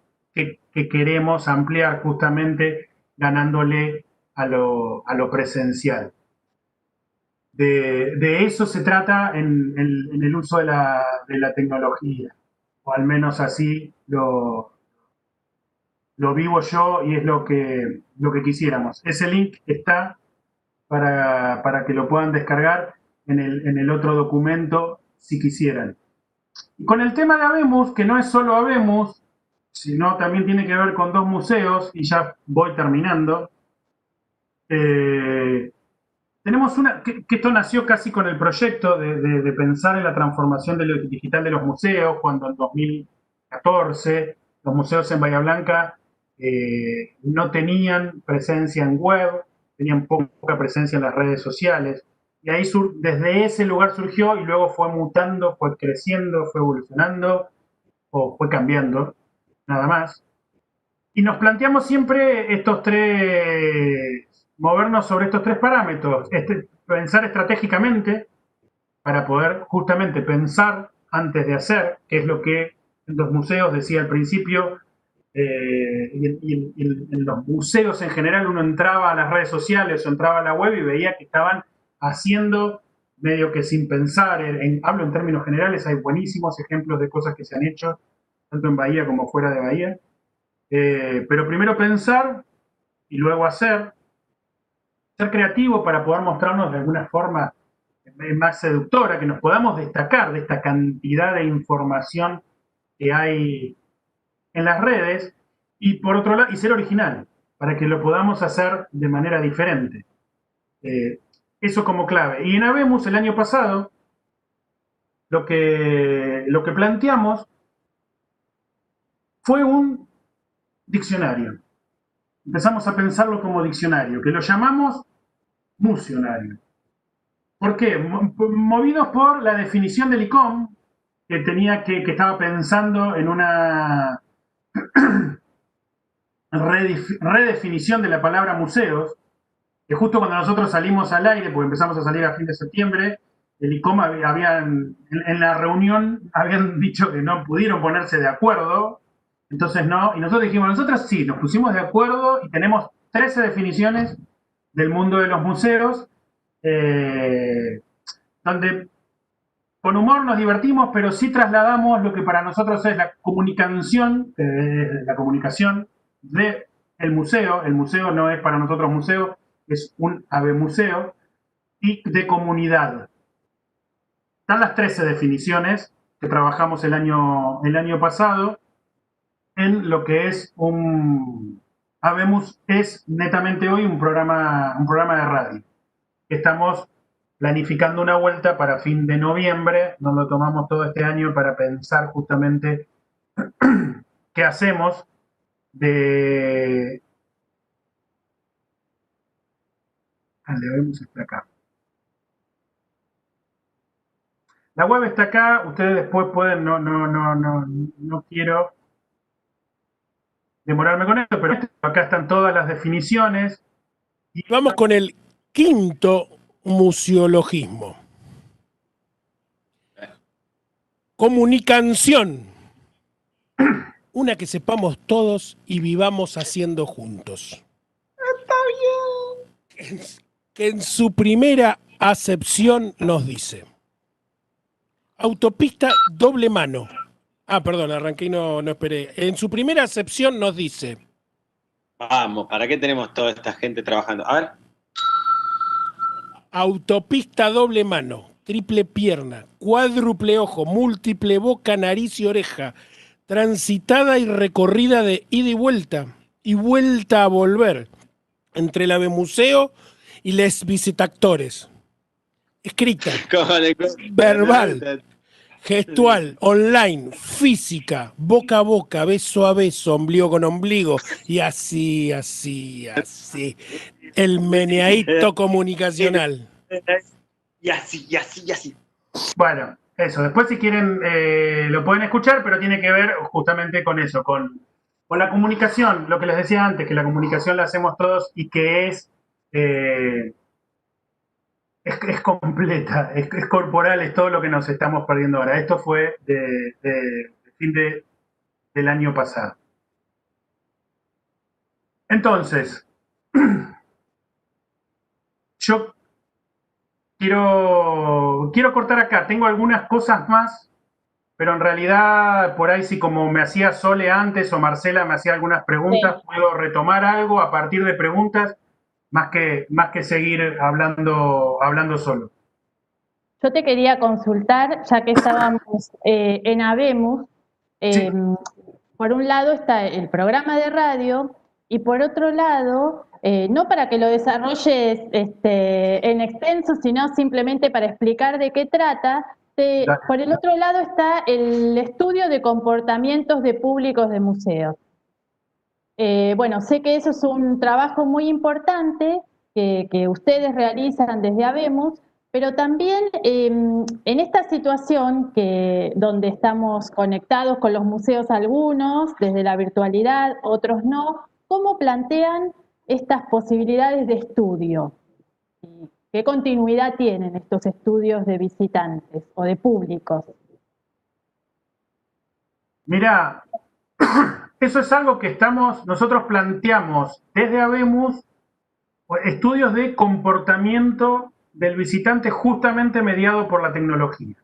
queremos ampliar justamente ganándole a lo presencial. De eso se trata en el uso de la tecnología, o al menos así lo vivo yo y es lo que quisiéramos. Ese link está para que lo puedan descargar en el otro documento si quisieran. Y con el tema de Habemus, que no es solo Habemus, sino también tiene que ver con dos museos, y ya voy terminando. Tenemos que esto nació casi con el proyecto de pensar en la transformación digital de los museos, cuando en 2014 los museos en Bahía Blanca no tenían presencia en web, tenían poca presencia en las redes sociales, y ahí desde ese lugar surgió y luego fue mutando, fue creciendo, fue evolucionando o fue cambiando, nada más. Y nos planteamos siempre movernos sobre estos tres parámetros, pensar estratégicamente para poder justamente pensar antes de hacer, que es lo que en los museos decía al principio, y en los museos en general uno entraba a las redes sociales o entraba a la web y veía que estaban haciendo medio que sin pensar, hablo en términos generales, hay buenísimos ejemplos de cosas que se han hecho, tanto en Bahía como fuera de Bahía, pero primero pensar y luego hacer, ser creativo para poder mostrarnos de alguna forma más seductora, que nos podamos destacar de esta cantidad de información que hay en las redes, y por otro lado, y ser original, para que lo podamos hacer de manera diferente. Eso como clave. Y en Habemus el año pasado, lo que planteamos fue un diccionario. empezamos a pensarlo como diccionario, que lo llamamos museonario. ¿Por qué? Movidos por la definición del ICOM, que estaba pensando en una redefinición de la palabra museos, que justo cuando nosotros salimos al aire, porque empezamos a salir a fin de septiembre, el ICOM en la reunión habían dicho que no pudieron ponerse de acuerdo, entonces no, y nosotros dijimos, nosotros sí, nos pusimos de acuerdo y tenemos 13 definiciones del mundo de los museos, donde con humor nos divertimos, pero sí trasladamos lo que para nosotros es la comunicación del museo. El museo no es para nosotros museo, es un museo y de comunidad. Están las 13 definiciones que trabajamos el año pasado en lo que es Habemos es netamente hoy un programa de radio. Estamos planificando una vuelta para fin de noviembre, nos lo tomamos todo este año para pensar justamente qué hacemos de... Habemos está acá. La web está acá, ustedes después pueden, no quiero demorarme con esto, pero acá están todas las definiciones. Y vamos con el quinto museologismo. Comunicación. Una que sepamos todos y vivamos haciendo juntos. Está bien. Que en su primera acepción nos dice: autopista doble mano. Ah, perdón, arranqué y no esperé. En su primera acepción nos dice: vamos, ¿para qué tenemos toda esta gente trabajando? A ver. Autopista doble mano, triple pierna, cuádruple ojo, múltiple boca, nariz y oreja, transitada y recorrida de ida y vuelta a volver, entre el Avemuseo y les visitactores. Escrita, verbal, gestual, online, física, boca a boca, beso a beso, ombligo con ombligo, y así. El meneadito comunicacional. Y así. Bueno, eso. Después si quieren lo pueden escuchar, pero tiene que ver justamente con eso, con la comunicación. Lo que les decía antes, que la comunicación la hacemos todos y que es completa, es corporal, es todo lo que nos estamos perdiendo ahora. Esto fue de fin del año pasado. Entonces, yo quiero cortar acá. Tengo algunas cosas más, pero en realidad por ahí sí, como me hacía Sole antes o Marcela me hacía algunas preguntas, sí, puedo retomar algo a partir de preguntas más que seguir hablando solo. Yo te quería consultar, ya que estábamos en Habemos, Sí. Por un lado está el programa de radio y por otro lado, no para que lo desarrolles en extenso, sino simplemente para explicar de qué trata. Por el otro lado está el estudio de comportamientos de públicos de museos. Bueno, sé que eso es un trabajo muy importante que ustedes realizan desde Habemos, pero también en esta situación donde estamos conectados con los museos algunos, desde la virtualidad, otros no, ¿cómo plantean estas posibilidades de estudio? ¿Qué continuidad tienen estos estudios de visitantes o de públicos? Mirá, eso es algo que nosotros planteamos desde Habemos, estudios de comportamiento del visitante justamente mediado por la tecnología.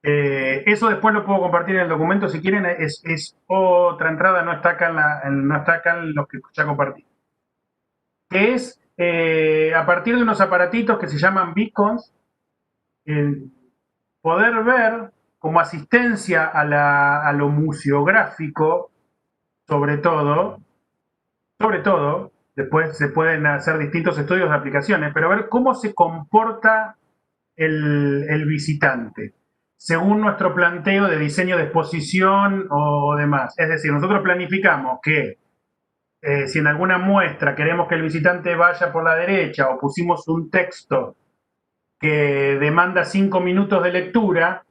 Eso después lo puedo compartir en el documento si quieren, es otra entrada, no está acá en lo que ya compartí. Que es a partir de unos aparatitos que se llaman beacons, poder ver como asistencia a lo museográfico, sobre todo, después se pueden hacer distintos estudios de aplicaciones, pero ver cómo se comporta el visitante, según nuestro planteo de diseño de exposición o demás. Es decir, nosotros planificamos que si en alguna muestra queremos que el visitante vaya por la derecha o pusimos un texto que demanda 5 minutos de lectura,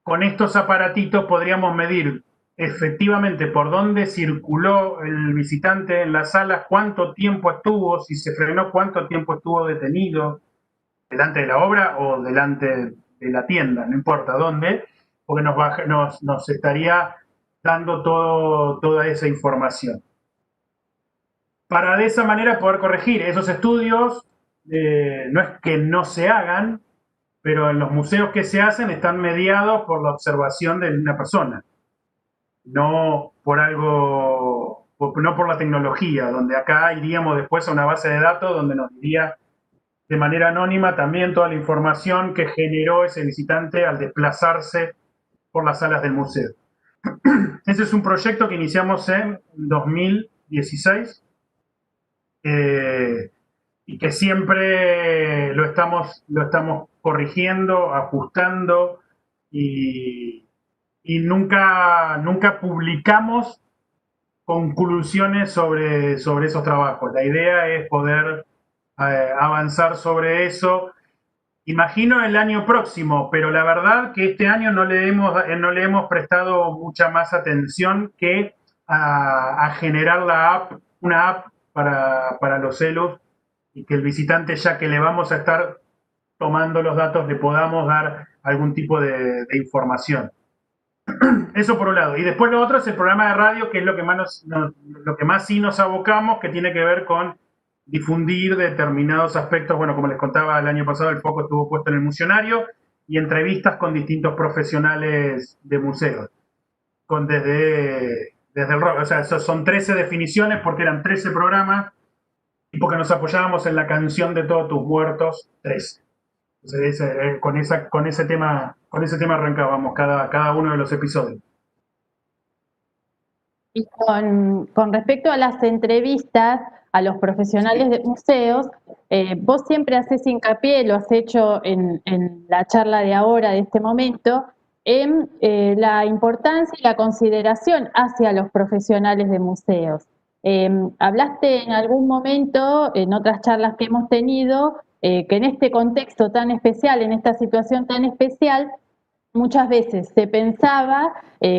con estos aparatitos podríamos medir efectivamente por dónde circuló el visitante en la sala, cuánto tiempo estuvo, si se frenó, cuánto tiempo estuvo detenido delante de la obra o delante de la tienda, no importa dónde, porque nos estaría dando toda esa información. Para de esa manera poder corregir esos estudios, no es que no se hagan, pero en los museos que se hacen están mediados por la observación de una persona, no por no por la tecnología, donde acá iríamos después a una base de datos donde nos diría de manera anónima también toda la información que generó ese visitante al desplazarse por las salas del museo. Ese es un proyecto que iniciamos en 2016 y que siempre lo estamos corrigiendo, ajustando y nunca publicamos conclusiones sobre esos trabajos. La idea es poder avanzar sobre eso. Imagino el año próximo, pero la verdad que este año no le hemos prestado mucha más atención que a generar una app para los celus y que el visitante, ya que le vamos a estar tomando los datos, le podamos dar algún tipo de información. Eso por un lado. Y después lo otro es el programa de radio, que es lo que más sí nos abocamos, que tiene que ver con difundir determinados aspectos. Bueno, como les contaba el año pasado, el foco estuvo puesto en el museonario y entrevistas con distintos profesionales de museos. Desde el rock, o sea, son 13 definiciones porque eran 13 programas y porque nos apoyábamos en la canción de Todos tus muertos, 13. Entonces, con ese tema arrancábamos cada uno de los episodios. Y con respecto a las entrevistas a los profesionales de museos, vos siempre haces hincapié, lo has hecho en la charla de ahora, de este momento, en la importancia y la consideración hacia los profesionales de museos. Hablaste en algún momento, en otras charlas que hemos tenido, que en este contexto tan especial, en esta situación tan especial, muchas veces se pensaba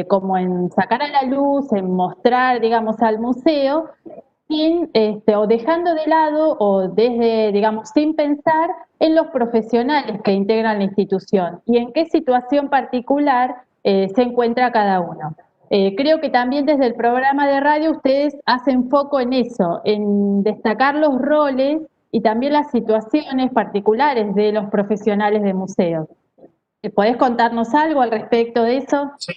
como en sacar a la luz, en mostrar, digamos, al museo, o dejando de lado o desde, digamos, sin pensar en los profesionales que integran la institución y en qué situación particular se encuentra cada uno. Creo que también desde el programa de radio ustedes hacen foco en eso, en destacar los roles y también las situaciones particulares de los profesionales de museos. ¿Podés contarnos algo al respecto de eso? Sí,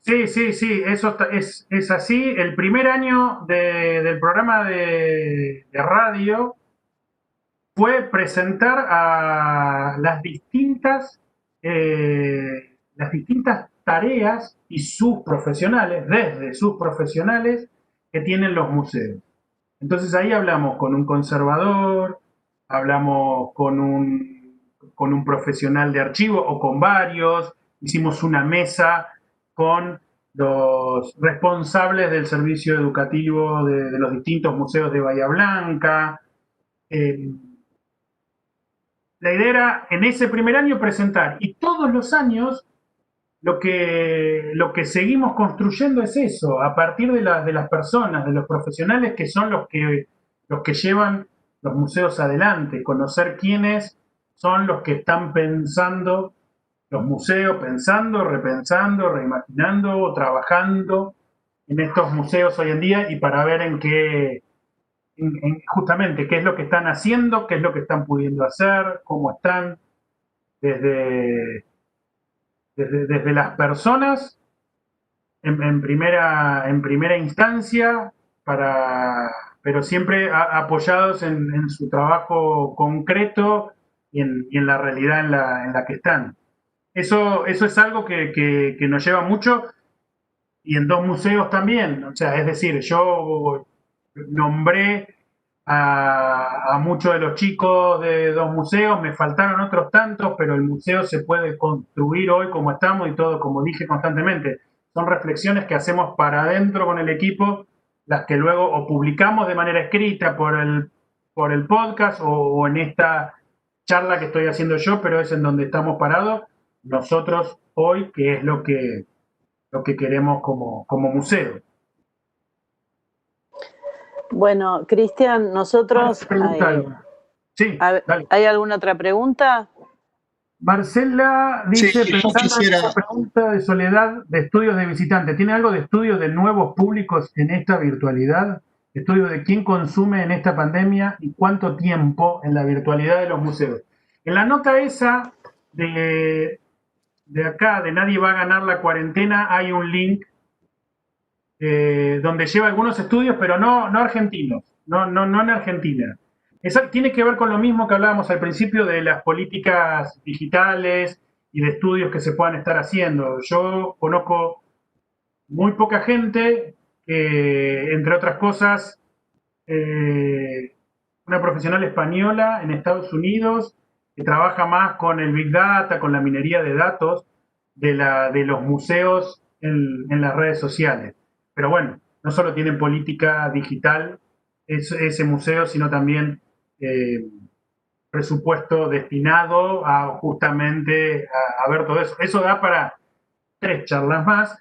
eso es así. El primer año del programa de radio fue presentar a las distintas tareas y sus profesionales, desde sus profesionales que tienen los museos. Entonces ahí hablamos con un conservador, hablamos con un profesional de archivo o con varios, hicimos una mesa con los responsables del servicio educativo de los distintos museos de Bahía Blanca. La idea era en ese primer año presentar, y todos los años lo que seguimos construyendo es eso, a partir de las personas, de los profesionales que son los que llevan los museos adelante, conocer quiénes son los que están pensando los museos, pensando, repensando, reimaginando, trabajando en estos museos hoy en día, y para ver justamente qué es lo que están haciendo, qué es lo que están pudiendo hacer, cómo están, desde las personas en primera instancia, pero siempre apoyados en su trabajo concreto y en la realidad en la que están. Eso es algo que nos lleva mucho, y en 2 museos también. O sea, es decir, yo nombré a muchos de los chicos de 2 museos, me faltaron otros tantos, pero el museo se puede construir hoy como estamos, y todo, como dije constantemente, son reflexiones que hacemos para adentro con el equipo las que luego o publicamos de manera escrita por el podcast o en esta charla que estoy haciendo yo, pero es en donde estamos parados nosotros hoy, que es lo que queremos como museo. Bueno, Cristian, nosotros... Sí, ¿Hay alguna otra pregunta? Marcela dice, Sí, yo pensando quisiera- en esa pregunta de Soledad, de estudios de visitante, ¿tiene algo de estudios de nuevos públicos en esta virtualidad? ¿Estudios de quién consume en esta pandemia y cuánto tiempo en la virtualidad de los museos? En la nota esa de acá, de Nadie va a ganar la cuarentena, hay un link donde lleva algunos estudios, pero no argentinos, no en Argentina. Eso tiene que ver con lo mismo que hablábamos al principio de las políticas digitales y de estudios que se puedan estar haciendo. Yo conozco muy poca gente que, entre otras cosas, una profesional española en Estados Unidos que trabaja más con el Big Data, con la minería de datos de los museos en las redes sociales. Pero bueno, no solo tienen política digital ese museo, sino también presupuesto destinado a justamente a ver todo eso. Eso da para 3 charlas más.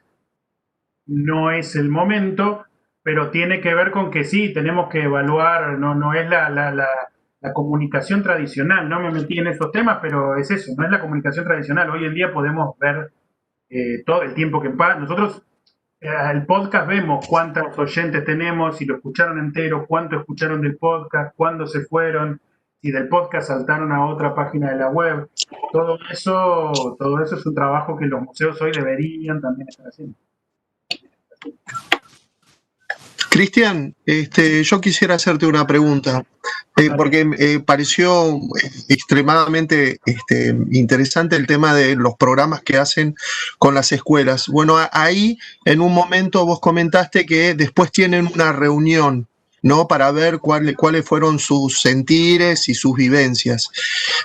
No es el momento, pero tiene que ver con que sí, tenemos que evaluar, no es la comunicación tradicional, no me metí en esos temas, pero es eso, no es la comunicación tradicional. Hoy en día podemos ver todo el tiempo que pasa. Nosotros, el podcast, vemos cuántos oyentes tenemos, si lo escucharon entero, cuánto escucharon del podcast, cuándo se fueron, si del podcast saltaron a otra página de la web. Todo eso es un trabajo que los museos hoy deberían también estar haciendo. Cristian, yo quisiera hacerte una pregunta, porque me pareció extremadamente interesante el tema de los programas que hacen con las escuelas. Bueno, ahí en un momento vos comentaste que después tienen una reunión, ¿no? Para ver cuáles fueron sus sentires y sus vivencias.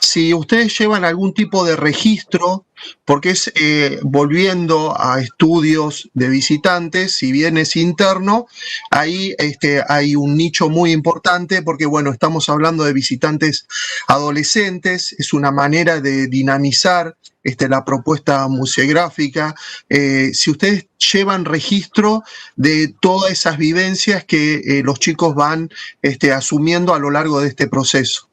Si ustedes llevan algún tipo de registro, porque es volviendo a estudios de visitantes, si bien es interno, ahí hay un nicho muy importante, porque bueno, estamos hablando de visitantes adolescentes, es una manera de dinamizar la propuesta museográfica. Si ustedes llevan registro de todas esas vivencias que los chicos van asumiendo a lo largo de este proceso.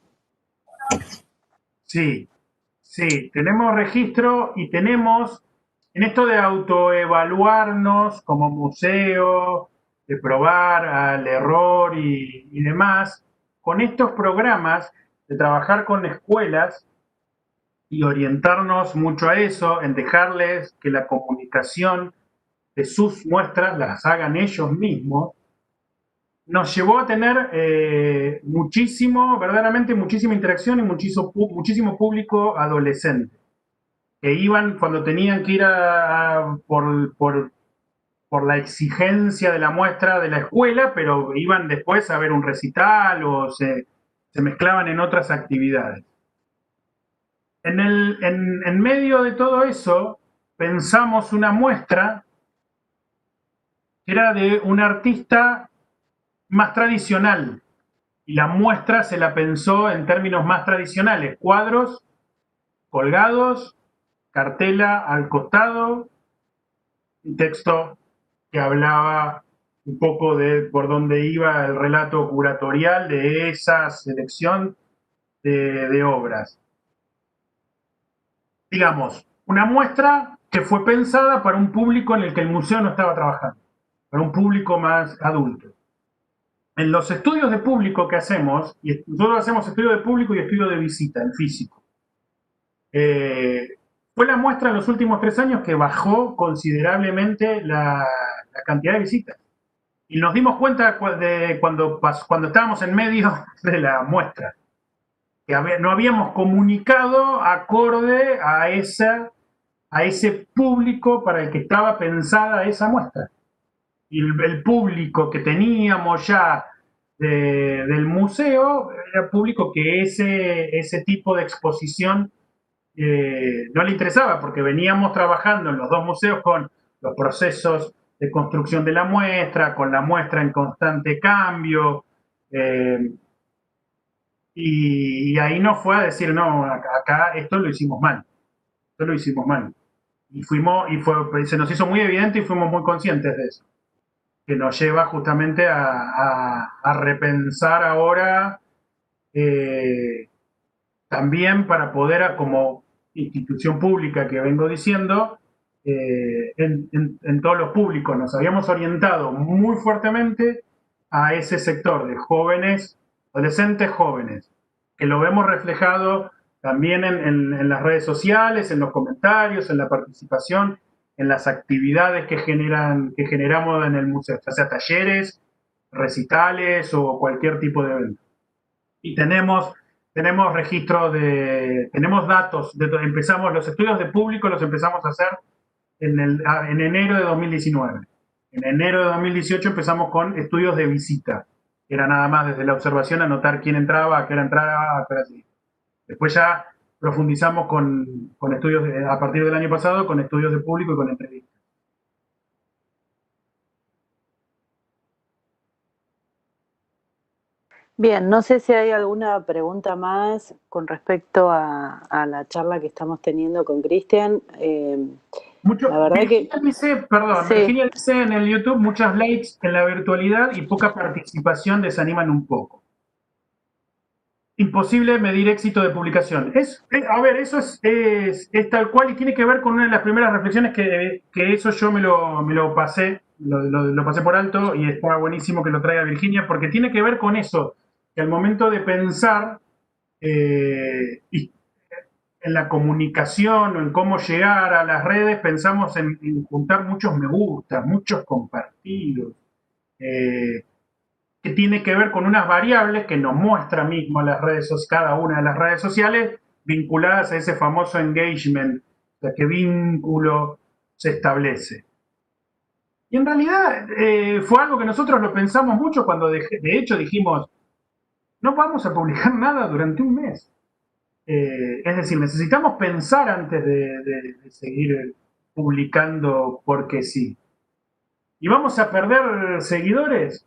Sí, tenemos registro y tenemos, en esto de autoevaluarnos como museo, de probar al error y demás, con estos programas de trabajar con escuelas y orientarnos mucho a eso, en dejarles que la comunicación de sus muestras las hagan ellos mismos, nos llevó a tener verdaderamente muchísima interacción y muchísimo público adolescente, que iban cuando tenían que ir por la exigencia de la muestra de la escuela, pero iban después a ver un recital o se mezclaban en otras actividades. En medio de todo eso, pensamos una muestra que era de un artista más tradicional, y la muestra se la pensó en términos más tradicionales: cuadros colgados, cartela al costado, un texto que hablaba un poco de por dónde iba el relato curatorial de esa selección de obras. Digamos, una muestra que fue pensada para un público en el que el museo no estaba trabajando, para un público más adulto. En los estudios de público que hacemos, y nosotros hacemos estudio de público y estudio de visita, en físico, fue la muestra en los últimos 3 años que bajó considerablemente la cantidad de visitas. Y nos dimos cuenta de cuando estábamos en medio de la muestra, que no habíamos comunicado acorde a ese público para el que estaba pensada esa muestra. Y el público que teníamos ya del museo era público que ese tipo de exposición no le interesaba, porque veníamos trabajando en los 2 museos con los procesos construcción de la muestra, con la muestra en constante cambio. Y ahí no fue a decir, no, acá esto lo hicimos mal. Esto lo hicimos mal. Y se nos hizo muy evidente y fuimos muy conscientes de eso. Que nos lleva justamente a repensar ahora también para poder, como institución pública que vengo diciendo, en todos los públicos. Nos habíamos orientado muy fuertemente a ese sector de jóvenes, adolescentes jóvenes, que lo vemos reflejado también en las redes sociales, en los comentarios, en la participación, en las actividades que generamos en el museo, ya sea talleres, recitales o cualquier tipo de evento. Y tenemos registros tenemos datos, empezamos los estudios de público, los empezamos a hacer en enero de 2019. En enero de 2018 empezamos con estudios de visita. Era nada más desde la observación anotar quién entraba, a qué hora entraba, a qué hora sí. Después ya profundizamos con estudios, a partir del año pasado, con estudios de público y con entrevistas. Bien, no sé si hay alguna pregunta más con respecto a la charla que estamos teniendo con Cristian. La verdad Virginia dice, perdón, Sí. Virginia dice en el YouTube, muchas likes en la virtualidad y poca participación desaniman un poco. Imposible medir éxito de publicación. A ver, eso es tal cual y tiene que ver con una de las primeras reflexiones que eso yo me lo pasé, lo pasé por alto y está buenísimo que lo traiga Virginia porque tiene que ver con eso, que al momento de pensar y en la comunicación o en cómo llegar a las redes, pensamos en juntar muchos me gusta, muchos compartidos, que tiene que ver con unas variables que nos muestra mismo cada una de las redes sociales vinculadas a ese famoso engagement, o sea, qué vínculo se establece. Y en realidad fue algo que nosotros lo pensamos mucho cuando de hecho dijimos, no vamos a publicar nada durante un mes. Es decir, necesitamos pensar antes de seguir publicando porque sí. ¿Y vamos a perder seguidores?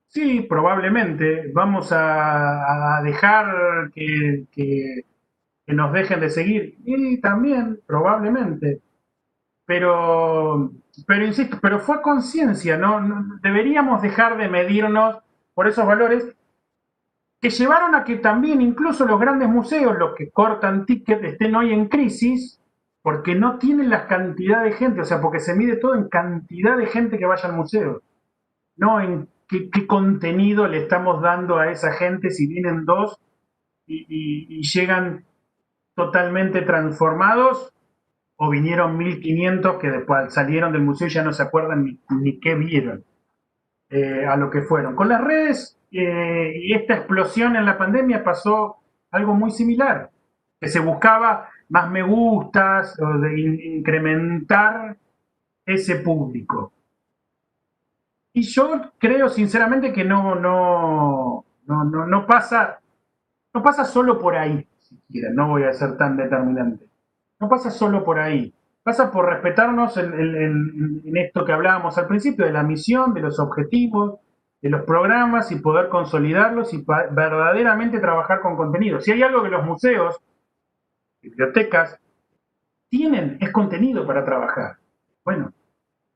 Sí, probablemente. ¿Vamos a dejar que nos dejen de seguir? Y también, probablemente. Pero insisto, pero fue conciencia, ¿no? Deberíamos dejar de medirnos por esos valores que llevaron a que también incluso los grandes museos, los que cortan ticket, estén hoy en crisis porque no tienen la cantidad de gente, o sea, porque se mide todo en cantidad de gente que vaya al museo, no en qué contenido le estamos dando a esa gente si vienen dos y llegan totalmente transformados o vinieron 1500 que después salieron del museo y ya no se acuerdan ni qué vieron. A lo que fueron. Con las redes y esta explosión en la pandemia pasó algo muy similar, que se buscaba más me gustas o de incrementar ese público. Y yo creo sinceramente que no pasa solo por ahí, siquiera, no voy a ser tan determinante. No pasa solo por ahí. Pasa por respetarnos en esto que hablábamos al principio, de la misión, de los objetivos, de los programas y poder consolidarlos y verdaderamente trabajar con contenido. Si hay algo que los museos, bibliotecas, tienen, es contenido para trabajar. Bueno,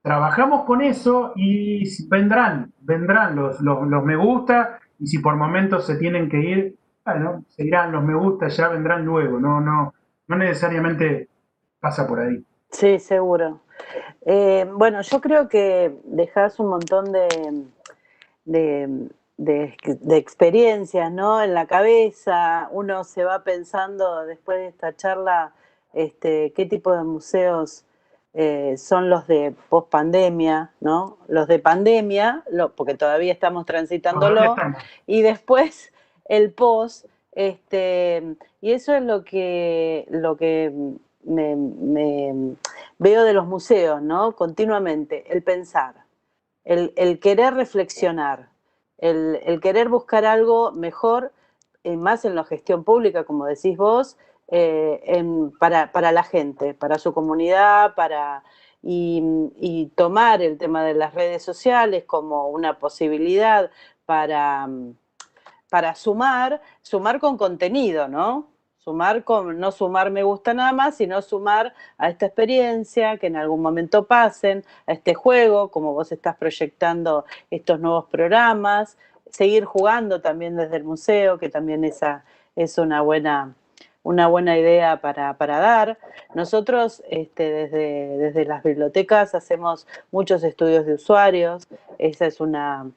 trabajamos con eso y vendrán los me gusta y si por momentos se tienen que ir, bueno, seguirán los me gusta, ya vendrán luego. No necesariamente pasa por ahí. Sí, seguro. Bueno, yo creo que dejás un montón de experiencias, ¿no? En la cabeza, uno se va pensando después de esta charla qué tipo de museos son los de post-pandemia, ¿no? Los de pandemia, porque todavía estamos transitándolo, y después el post, y eso es lo que me veo de los museos, ¿no? Continuamente, el pensar, el querer reflexionar, el querer buscar algo mejor, más en la gestión pública, como decís vos, para la gente, para su comunidad, para y tomar el tema de las redes sociales como una posibilidad para sumar con contenido, ¿no? No sumar me gusta nada más, sino sumar a esta experiencia, que en algún momento pasen, a este juego, como vos estás proyectando estos nuevos programas, seguir jugando también desde el museo, que también esa es una buena idea para dar. Nosotros desde las bibliotecas hacemos muchos estudios de usuarios, esa es una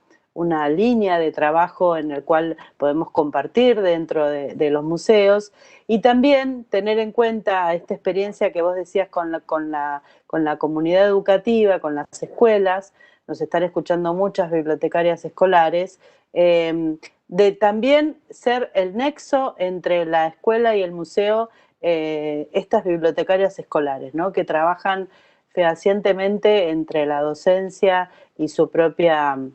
línea de trabajo en el cual podemos compartir dentro de los museos y también tener en cuenta esta experiencia que vos decías con la comunidad educativa, con las escuelas. Nos están escuchando muchas bibliotecarias escolares, de también ser el nexo entre la escuela y el museo, estas bibliotecarias escolares, ¿no? Que trabajan fehacientemente entre la docencia y su propio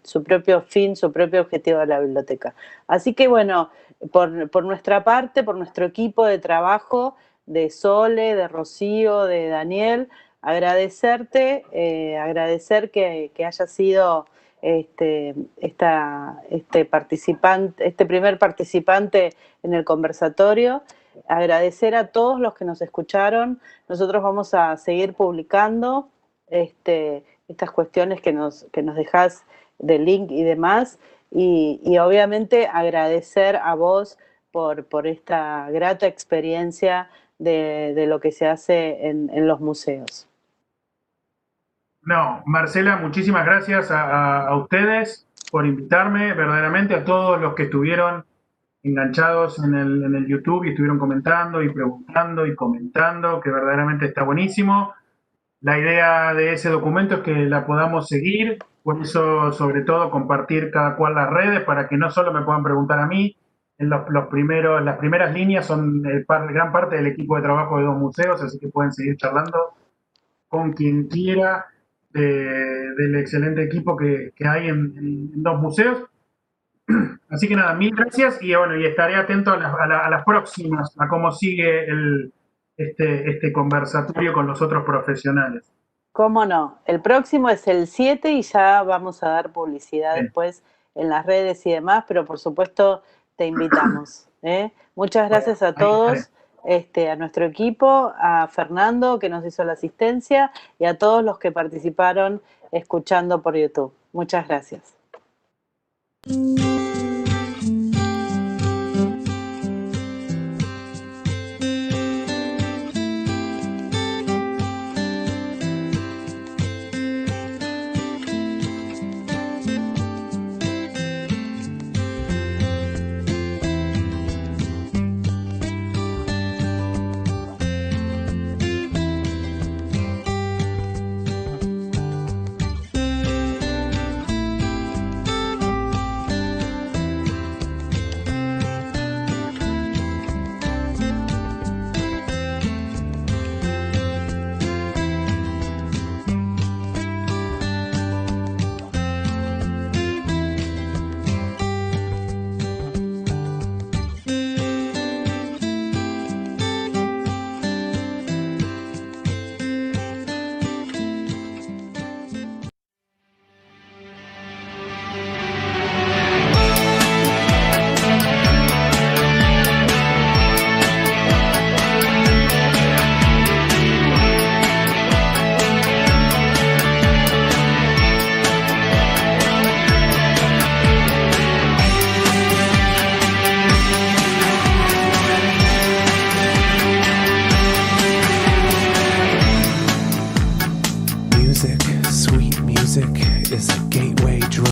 fin, su propio objetivo de la biblioteca. Así que bueno, por nuestra parte, por nuestro equipo de trabajo, de Sole, de Rocío, de Daniel, agradecerte, agradecer que haya sido este primer participante en el conversatorio, agradecer a todos los que nos escucharon. Nosotros vamos a seguir publicando estas cuestiones que nos dejás de link y demás, y obviamente agradecer a vos por esta grata experiencia de lo que se hace en los museos. No, Marcela, muchísimas gracias a ustedes por invitarme, verdaderamente a todos los que estuvieron enganchados en el YouTube y estuvieron comentando y preguntando y comentando, que verdaderamente está buenísimo. La idea de ese documento es que la podamos seguir, por eso sobre todo compartir cada cual las redes para que no solo me puedan preguntar a mí. Las primeras líneas son gran parte del equipo de trabajo de 2 museos, así que pueden seguir charlando con quien quiera del excelente equipo que hay en 2 museos. Así que nada, mil gracias y bueno, y estaré atento a las próximas, a cómo sigue este conversatorio con los otros profesionales. ¿Cómo no? El próximo es el 7 y ya vamos a dar publicidad después en las redes y demás, pero por supuesto te invitamos. Muchas gracias a todos, a nuestro equipo, a Fernando que nos hizo la asistencia y a todos los que participaron escuchando por YouTube. Muchas gracias. Sweet music is a gateway drug.